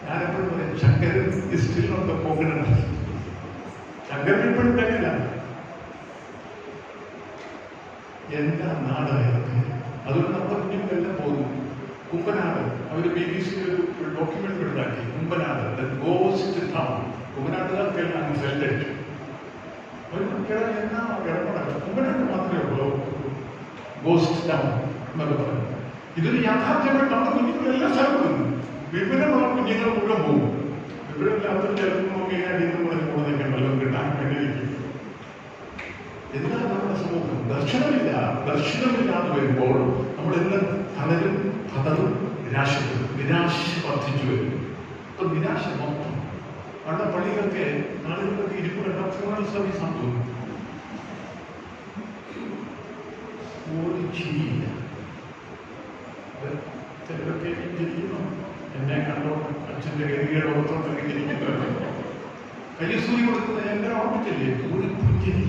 S1: ഞാനെപ്പോഴും പറയും, Sankaran still on the coconut. Sankaran ഇപ്പോഴും തന്നെയല്ല. എന്താ നാടായൊക്കെ. അതുകൊണ്ട് നമ്മുടെ കുഞ്ഞുങ്ങളെല്ലാം പോകുന്നു. കുമ്പനാട് അവർ BBC ഒരു ഡോക്യുമെന്റ് ഉണ്ടാക്കി. Kumbanad ghost town. കുമ്പനാട്ടുകാർക്കെല്ലാം അങ്ങ് സെല്ലടിച്ചു. എന്നാ കിടപ്പടക്കം കുമ്പനാട്ട് മാത്രമേ ഉള്ളൂ ഗോസ്റ്റ് ടൗൺ എന്നൊക്കെ പറഞ്ഞു. ഇതൊരു യാഥാർത്ഥ്യമായിട്ട് നമ്മുടെ കുഞ്ഞുങ്ങളെല്ലാം സ്ഥലത്തും വിവരമുള്ള കുഞ്ഞുങ്ങൾ മുഴുവൻ പോകും. വിവരമില്ലാത്ത ചിലപ്പോൾ നോക്കിയാൽ ഇന്ന് കൂടെ നിൽക്കണ്ടല്ലോ കിട്ടാൻ വേണ്ടിയിരിക്കും. എന്താണ് നമ്മുടെ സമൂഹം? ദർശനമില്ലാതെ വരുമ്പോൾ നമ്മളെല്ലാം തളരും, പതറും, നിരാശ വർദ്ധിച്ചു വരും. ഇപ്പൊ നിരാശ മൊത്തം അവിടെ പള്ളികളൊക്കെ നാളുകളിലൊക്കെ ഇരിക്കുന്ന ഫ്യൂണറൽ സർവീസ് ആണ് തോന്നുന്നു. ഒരു ചിരിയില്ല. ചിലരൊക്കെ ചിരിക്കുന്നു. എന്നെ കണ്ടോ അച്ഛൻ്റെ ഗതികയുടെ ഓർത്തോട്ടൊക്കെ ചിരിക്കുന്നവരുണ്ട്. കലിസൂരി കൊടുക്കുന്ന എന്നെ ഓർമ്മിച്ചില്ലേ? ഒരു പുഞ്ചിരി,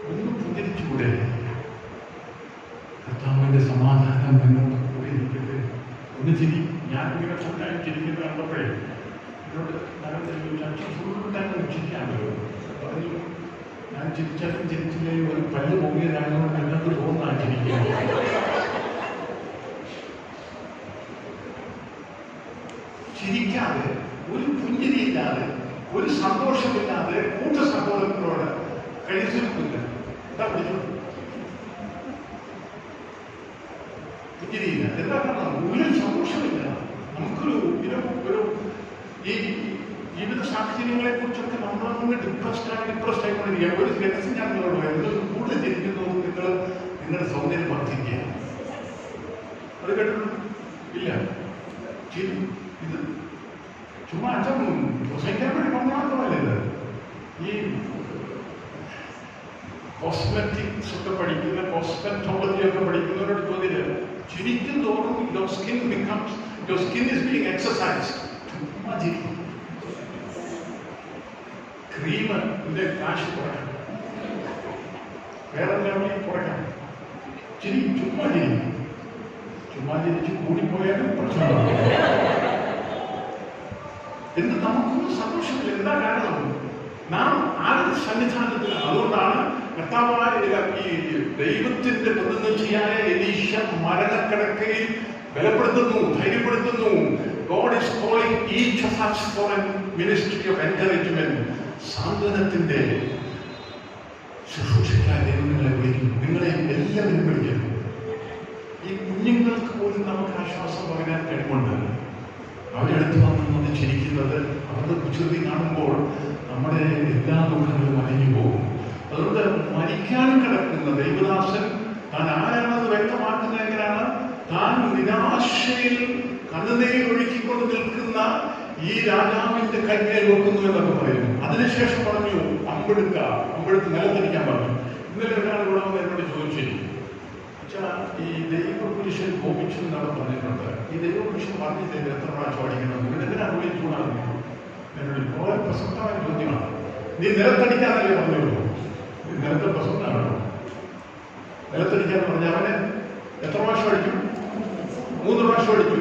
S1: ഒന്ന് പുഞ്ചരിച്ചുകൂടെ? കർത്താവിന്റെ സമാധാനം എന്നോട് കൂടി ഇരിക്കട്ടെ. ഒന്ന് ചിരി. ഞാനിങ്ങനെ ഫുള്ളായി ചിരിക്കുന്ന കണ്ടപ്പോഴേ എന്നോട് അച്ഛൻ ഫുള്ളായി ചിരിക്കാമല്ലോ പറഞ്ഞു. ഞാൻ ചിരിച്ചാലും ചിരിച്ചില്ലെങ്കിൽ ഒരു പല്ല് പൊങ്ങിയതായതുകൊണ്ട് എന്നൊക്കെ തോന്നാ ചിരിക്കുക. ചിരിക്കാതെ, ഒരു പുഞ്ചിരിയില്ലാതെ, ഒരു സന്തോഷമില്ലാതെ കൂട്ട സഹോദരങ്ങളോട് കഴിച്ചിട്ടില്ല. എന്താ പഠിച്ചു? പുഞ്ചിരിയില്ല. എന്താ കാരണം? ഒരു സന്തോഷമില്ല. നമുക്കൊരു ഈ ജീവിത സാഹചര്യങ്ങളെ കുറിച്ചൊക്കെ നമ്മളൊന്ന് ഡിപ്രസ്ഡ് ആയിക്കൊണ്ടിരിക്കുക. ഒരു രഹസ്യം ഞാൻ നിങ്ങളോട് നിങ്ങൾ കൂടുതൽ ചിരിക്കുന്നത് നിങ്ങളുടെ സൗന്ദര്യം വർദ്ധിക്കുക. അത് കേട്ടിട്ടുണ്ടോ? ഇല്ല. ഇത് ചുമ്മാ അച്ഛൻ പ്രസംഗിക്കാൻ വേണ്ടി പറഞ്ഞാൽ ഇത് ഈ കോസ്മെറ്റിക്സ് ഒക്കെ പഠിക്കുന്ന, കോസ്മെറ്റോളജി ഒക്കെ പഠിക്കുന്നവരോട് ചോദ്യം, ചിരിക്കും തോറും your skin is being exercised. ചുമ്മാ ചിരിക്കും. ക്രീമിന്റെ കാശ് കുറയ്ക്കണം, വേറെ ലെവലിൽ കുറയ്ക്കണം. ചുമ്മാ ചിരിച്ച് കൂടിപ്പോയാലും പ്രശ്നമാണ്. എന്ത് നമുക്കൊന്നും സന്തോഷമില്ല. എന്താ കാരണം? നാം ആരുടെ സന്നിധാനത്തിലാണ്. അതുകൊണ്ടാണ് കർത്താവായ ഈ ദൈവത്തിന്റെ പ്രതിനിധിയായ എലീശ മരണക്കിടക്കയിൽ ബലപ്പെടുത്തുന്നു, ധൈര്യപ്പെടുത്തുന്നു. God is calling each of us for a ministry of encouragement. സാന്ത്വനത്തിന്റെ ശുശ്രൂഷയ്ക്കായി ദൈവം നിങ്ങളെ വിളിക്കുന്നു. നിങ്ങളെ എല്ലാവരും വിളിക്കുന്നു. ഈ കുഞ്ഞുങ്ങൾക്ക് പോലും നമുക്ക് ആശ്വാസം പകരാൻ കഴിവുണ്ട്. അവരടുത്ത് വന്ന് ചിരിക്കുന്നത്, അവരുടെ കുസൃതി കാണുമ്പോൾ നമ്മുടെ എല്ലാ ദുഃഖങ്ങളും അലിഞ്ഞു പോകും. അതുകൊണ്ട് മരിക്കാൻ കിടക്കുന്ന ദൈവദാസൻ താൻ ആരാണെന്ന് വ്യക്തമാക്കുന്നത് എങ്ങനെയാണ്? താൻ നിരാശയിൽ കണ്ണുനീർ ഒഴുക്കിക്കൊണ്ട് നിൽക്കുന്ന ഈ രാജാവിന്റെ കന്യയെ നോക്കുന്നു എന്നൊക്കെ പറയുന്നു. അതിനുശേഷം പറഞ്ഞു അമ്പെടുത്ത് നിലത്തിരിക്കാൻ പറഞ്ഞു. ഇന്നലെ ഒരാൾ ഇവിടെ വന്ന് എന്നോട് ചോദിച്ചിരുന്നു, ഈ ദൈവപുരുഷൻ കോപിച്ചു എന്നാണ് പറഞ്ഞിട്ടുണ്ട്. ഈ ദൈവപുരുഷൻ പറഞ്ഞില്ലേ എത്ര പ്രാവശ്യം അടിക്കണം? ഇവനെന്തിനാ വിളിച്ചുകൂടാതെ? എന്നോട് വളരെ പ്രസക്തമായ ചോദ്യമാണ്. നീ നിലത്തടിക്കാനല്ലേ പറഞ്ഞുള്ളൂ? നിലത്തെ പ്രസക്തമാണോ? നിലത്തടിക്കാന്ന് പറഞ്ഞ അവനെ എത്ര പ്രാവശ്യം അടിച്ചു? 3 പ്രാവശ്യം അടിച്ചു.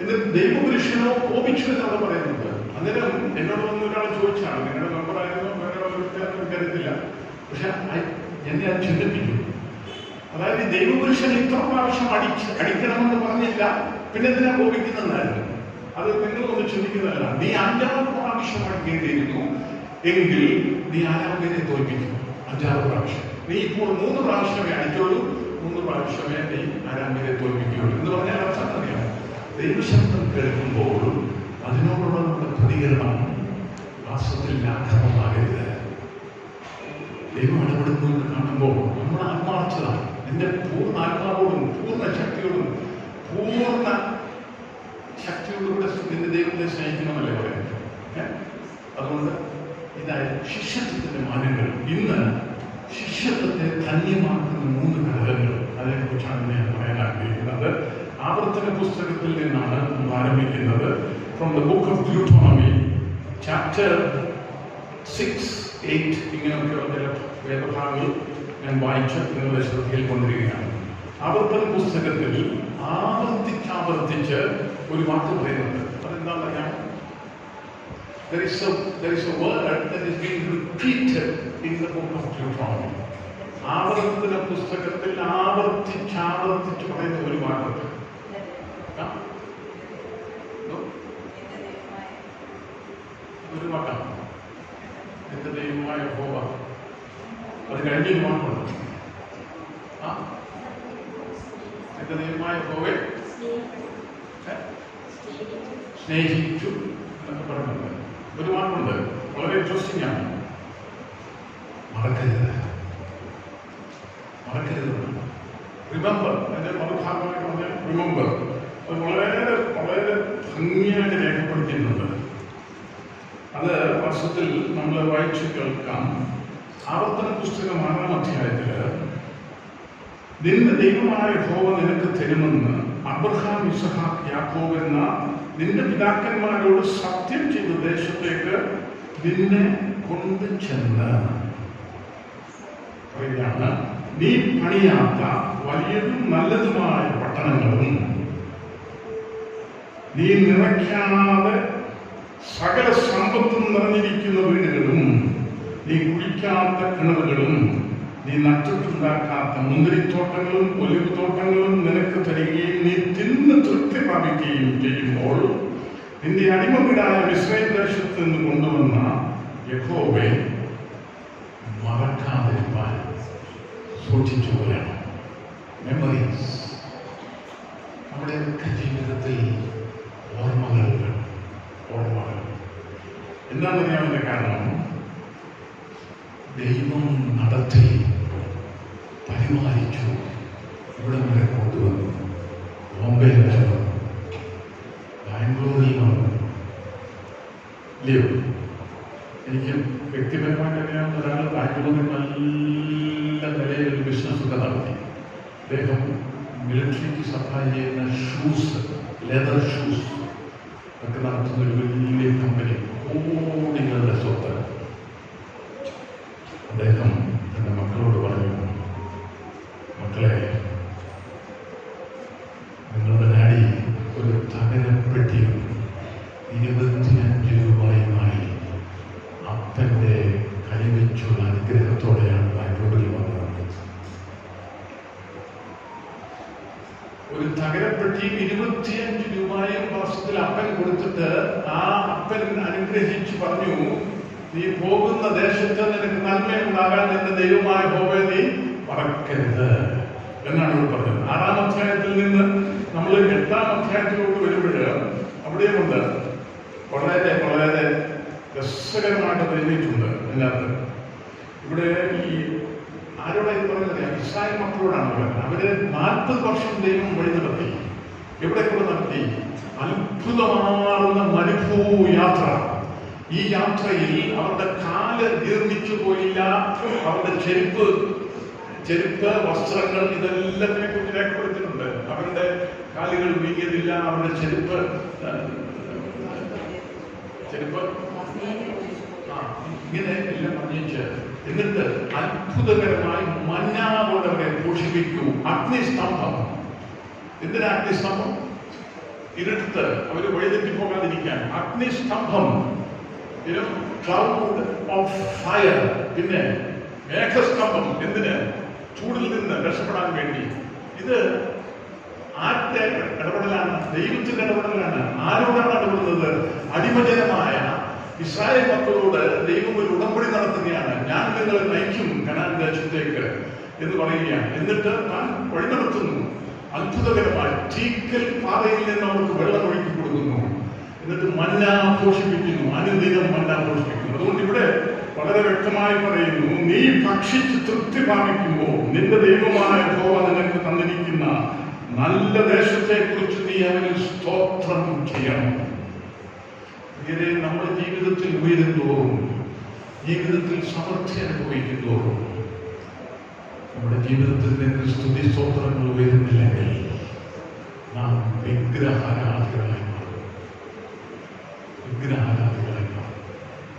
S1: എന്നിട്ട് ദൈവപുരുഷനോ കോപിച്ചു എന്നാണ് പറയുന്നത്. അന്നേരം എന്നോട് വന്ന് ഒരാൾ ചോദിച്ചാണ്, നിങ്ങളുടെ മെമ്പറായിരുന്നു വേറെ വ്യക്തിയാണെന്ന് എനിക്കറിയത്തില്ല, പക്ഷെ എന്നെ അത് ചിന്തിപ്പിച്ചു. അതായത് ദൈവപുരുഷൻ ഇത്ര പ്രാവശ്യം അടിക്കണമെന്ന് പറഞ്ഞില്ല, പിന്നെ എന്തിനാ കോപിക്കുന്നതായിരുന്നു. അത് നിങ്ങളൊന്ന് ചിന്തിക്കുന്നതല്ല. നീ 5ാമത് പ്രാവശ്യം അടിക്കേണ്ടിയിരുന്നു എങ്കിൽ നീ 6ാം പേരെ തോൽപ്പിക്കും. 5ാമത് പ്രാവശ്യം. നീ ഇപ്പോൾ 3 പ്രാവശ്യമേ അടിക്കുള്ളൂ, 3 പ്രാവശ്യമേ നീ 6ാം പേരെ തോൽപ്പിക്കുകയുള്ളൂ എന്ന് പറഞ്ഞാൽ അർത്ഥം അറിയാം. ദൈവശബ്ദം കേൾക്കുമ്പോൾ അതിനോടുള്ള നമ്മുടെ പ്രതികരണം വാസ്തവത്തിൽ ലാഘവമാകരുത്. ദൈവം ഇടപെടുന്നു എന്ന് കാണുമ്പോൾ നമ്മുടെ ആത്മാർത്ഥത, നിന്റെ പൂർണ്ണ ആത്മാവോടും പൂർണ്ണ ശക്തിയോടും കൂടെ നിന്റെ ദൈവത്തെ സ്നേഹിക്കണമെന്നല്ലേ പറയുന്നത്. അതുകൊണ്ട് ഇതായ ശിഷ്യത്വത്തിന്റെ മാനങ്ങൾ. ഇന്ന് ശിഷ്യത്വത്തെ ധന്യമാക്കുന്ന 3 ഘടകങ്ങൾ, അതിനെക്കുറിച്ചാണ് ഞാൻ പറയാൻ ആഗ്രഹിക്കുന്നത്. ആവർത്തന പുസ്തകത്തിൽ നിന്നാണ് നമ്മൾ ആരംഭിക്കുന്നത്. From the book of Deuteronomy chapter 6, 8 ഇങ്ങനെയൊക്കെയുള്ള വേദഭാഗങ്ങൾ ഞാൻ വായിച്ച് നിങ്ങളുടെ ശ്രദ്ധയിൽ കൊണ്ടുവരികയാണ്. ആവർത്തന പുസ്തകത്തിൽ ആവർത്തിച്ച് ഒരു വാക്ക് പറയുന്നുണ്ട്. അതെന്താണെന്ന് അറിയാം? There is a word that is being repeated in the book of Deuteronomy. ആവർത്തന പുസ്തകത്തിൽ ആവർത്തിച്ച് പറയുന്ന ഒരു വാക്കുണ്ട്. ഒരു വാക്കാണ് എന്റെ ദൈവമായ യഹോവ. അത് കഴിഞ്ഞൊരു വാക്കുണ്ട്. എന്റെ ദൈവമായ യഹോവയെ സ്നേഹിച്ചു എന്നൊക്കെ പറയുന്നുണ്ട്. ഒരു വാക്കുണ്ട്, വളരെ ഇൻട്രസ്റ്റിംഗ് ആണ്. മറക്കരുത്. റിമെമ്പർ, അതിന്റെ മറുഭാഗമായി പറഞ്ഞ റിമെമ്പർ. അത് വളരെ ഭംഗിയായിട്ട് രേഖപ്പെടുത്തിയിട്ടുണ്ട്. അത് വർഷത്തിൽ നമ്മൾ വായിച്ചു കേൾക്കാം. ആവർത്തന പുസ്തകം 6ാം അധ്യായത്തില് നിന്റെ ദൈവമായ യഹോവ നിനക്ക് തരുമെന്ന് അബ്രഹാം, ഇസഹാക്ക്, യാക്കോബ് എന്ന നിന്റെ പിതാക്കന്മാരോട് സത്യം ചെയ്ത ദേശത്തേക്ക് നിന്നെ കൊണ്ടു ചെന്ന് പറയുകയാണ്. നീ പണിയാത്ത വലിയതും നല്ലതുമായ പട്ടണങ്ങളും നീ നിറയ്ക്കാതെ സകല സമ്പത്തും നിറഞ്ഞിരിക്കുന്ന വീടുകളും നീ കുഴിക്കാത്ത കിണറുകളും നീ നട്ടിട്ടുണ്ടാക്കാത്ത മുന്തിരിത്തോട്ടങ്ങളും ഒലിവ് തോട്ടങ്ങളും നിനക്ക് തരികയും നീ തിന്ന് തൃപ്തി പ്രാപിക്കുകയും ചെയ്യുമ്പോൾ നിന്റെ അടിമവീടായ മിസ്രൈം ദേശത്ത് നിന്ന് കൊണ്ടുവന്ന യഹോവയെ മറക്കാതിരിക്കാൻ സൂക്ഷിച്ചു പോലെയാണ്. മെമ്മറീസ് നമ്മുടെയൊക്കെ ജീവിതത്തിൽ ഓർമ്മകൾ. എന്താണെന്നറിയാവുന്ന കാരണം ദൈവം നടത്തി പരിപാലിച്ചു, ഇവിടെ വരെ കൊണ്ടുവന്നു. ബോംബെയിൽ വന്നു, ബാംഗ്ലൂരിൽ വന്നു. ഇല്ലയോ? എനിക്ക് വ്യക്തിപരമായിട്ട് അറിയാവുന്ന ഒരാൾ ബാംഗ്ലൂരിൽ നല്ല നിലയിൽ ഒരു ബിസിനസ്സൊക്കെ നടത്തി. അദ്ദേഹം മിലിറ്ററിക്ക് സപ്ലൈ ചെയ്യുന്ന ഷൂസ്, ലെതർ ഷൂസ് ഒക്കെ നടത്തുന്ന ഒരു വലിയ കമ്പനി, കോടികളുടെ സ്വത്ത്. അദ്ദേഹം തൻ്റെ മക്കളോട് പറഞ്ഞു, മക്കളെ, നിങ്ങളുടെ ഡാഡി ഒരു തകരപ്പെട്ടിയും 25 രൂപയുമായി അപ്പൻ്റെ കൈവച്ചുള്ള അനുഗ്രഹത്തോടെയാണ് ബാംഗ്ലൂരിൽ വന്നത്. ഒരു തകരപ്പെട്ടിയും 25 രൂപയും മാസത്തിൽ അപ്പൻ കൊടുത്തിട്ട് ആ അപ്പൻ അനുഗ്രഹിച്ച് പറഞ്ഞു, നീ പോകുന്ന ദേശത്ത് നിനക്ക് നന്മയുണ്ടാകാൻ നിന്റെ ദൈവമായ യഹോവയെ നീ മറക്കരുത് എന്നാണ് ഇവിടെ പറഞ്ഞത്. 6ാം അധ്യായത്തിൽ നിന്ന് നമ്മൾ 8ാം അധ്യായത്തിലോട്ട് വരുമ്പോൾ അവിടെയുമുണ്ട് വളരെ രസകരമായിട്ട് എഴുതിയിട്ടുണ്ട്. അതിനകത്ത് ഇവിടെ ഈ ആരോടായി പറയുന്നത് ഇസ്രായേൽ മക്കളോടാണ് പറയുന്നത്. അവര് 40 വർഷം ദൈവം വഴി നടത്തി. എവിടെ കൂടെ നടത്തി? അത്ഭുതമാർന്ന മരുഭൂ യാത്ര. ഈ യാത്രയിൽ അവരുടെ കാല് ജീർണിച്ചു പോയില്ല. അവരുടെ ചെരുപ്പ്, വസ്ത്രങ്ങൾ, ഇതെല്ലാത്തിനെ കുറിച്ച് രേഖപ്പെടുത്തിയിട്ടുണ്ട്. അവരുടെ കാലുകൾ വീങ്ങിയതില്ല. അവരുടെ ചെരുപ്പ് ഇങ്ങനെ എല്ലാം പറഞ്ഞിച്ച്, എന്നിട്ട് അത്ഭുതകരമായി മന്ന കൊണ്ട് അവരെ പോഷിപ്പിക്കൂ. അഗ്നിസ്തംഭം. എന്തിനാ അഗ്നിസ്തംഭം? ഇരുട്ടത്ത് അവര് വഴിതെറ്റി പോകാതിരിക്കാൻ അഗ്നിസ്തംഭം, ക്ലൗഡ് ഓഫ് ഫയർ. പിന്നെ മേഘസ്തംഭം. എന്തിന്? ചൂടിൽ നിന്ന് രക്ഷപ്പെടാൻ വേണ്ടി. ഇത് ആരുടെ ഇടപെടലാണ്? ദൈവത്തിന്റെ ഇടപെടലാണ്. ആരോടാണ് ഇടപെടുന്നത്? അടിമജനമായ ഇസ്രായേൽ മക്കളോട് ദൈവം ഒരു ഉടമ്പടി നടത്തുകയാണ്. ഞാൻ നിങ്ങളെ നയിക്കും കനാൻ ദേശത്തേക്ക് എന്ന് പറയുകയാണ്. എന്നിട്ട് താൻ വഴി നടത്തുന്നു. അത്ഭുതകരമായി തീക്കൽ പാറയിൽ നിന്ന് അവർക്ക് വെള്ളം ഒഴുക്കി കൊടുക്കുന്നു. എന്നിട്ട് മന്ന പോഷിപ്പിക്കുന്നു. അനുദിനം മന്ന പോഷിപ്പിക്കുന്നു. അതുകൊണ്ട് ഇവിടെ വളരെ വ്യക്തമായി പറയുന്നു, നീ ഭക്ഷിച്ച് തൃപ്തി പ്രാപിക്കുമ്പോൾ നിന്റെ ദൈവമായ യഹോവ നിനക്ക് തന്നിരിക്കുന്ന നല്ല ദേശത്തെ കുറിച്ച് നീ അവന് സ്തോത്രം ചെയ്യണം. ഇങ്ങനെ നമ്മുടെ ജീവിതത്തിൽ ഉയരുന്തോറും, ജീവിതത്തിൽ സമൃദ്ധി അനുഭവിക്കുന്തോറും, നമ്മുടെ ജീവിതത്തിൽ നിന്ന് സ്തുതി സ്തോത്രങ്ങൾ ഉയരുന്നില്ലെങ്കിൽ നാം വിഗ്രഹാരാധികളായി മാറും.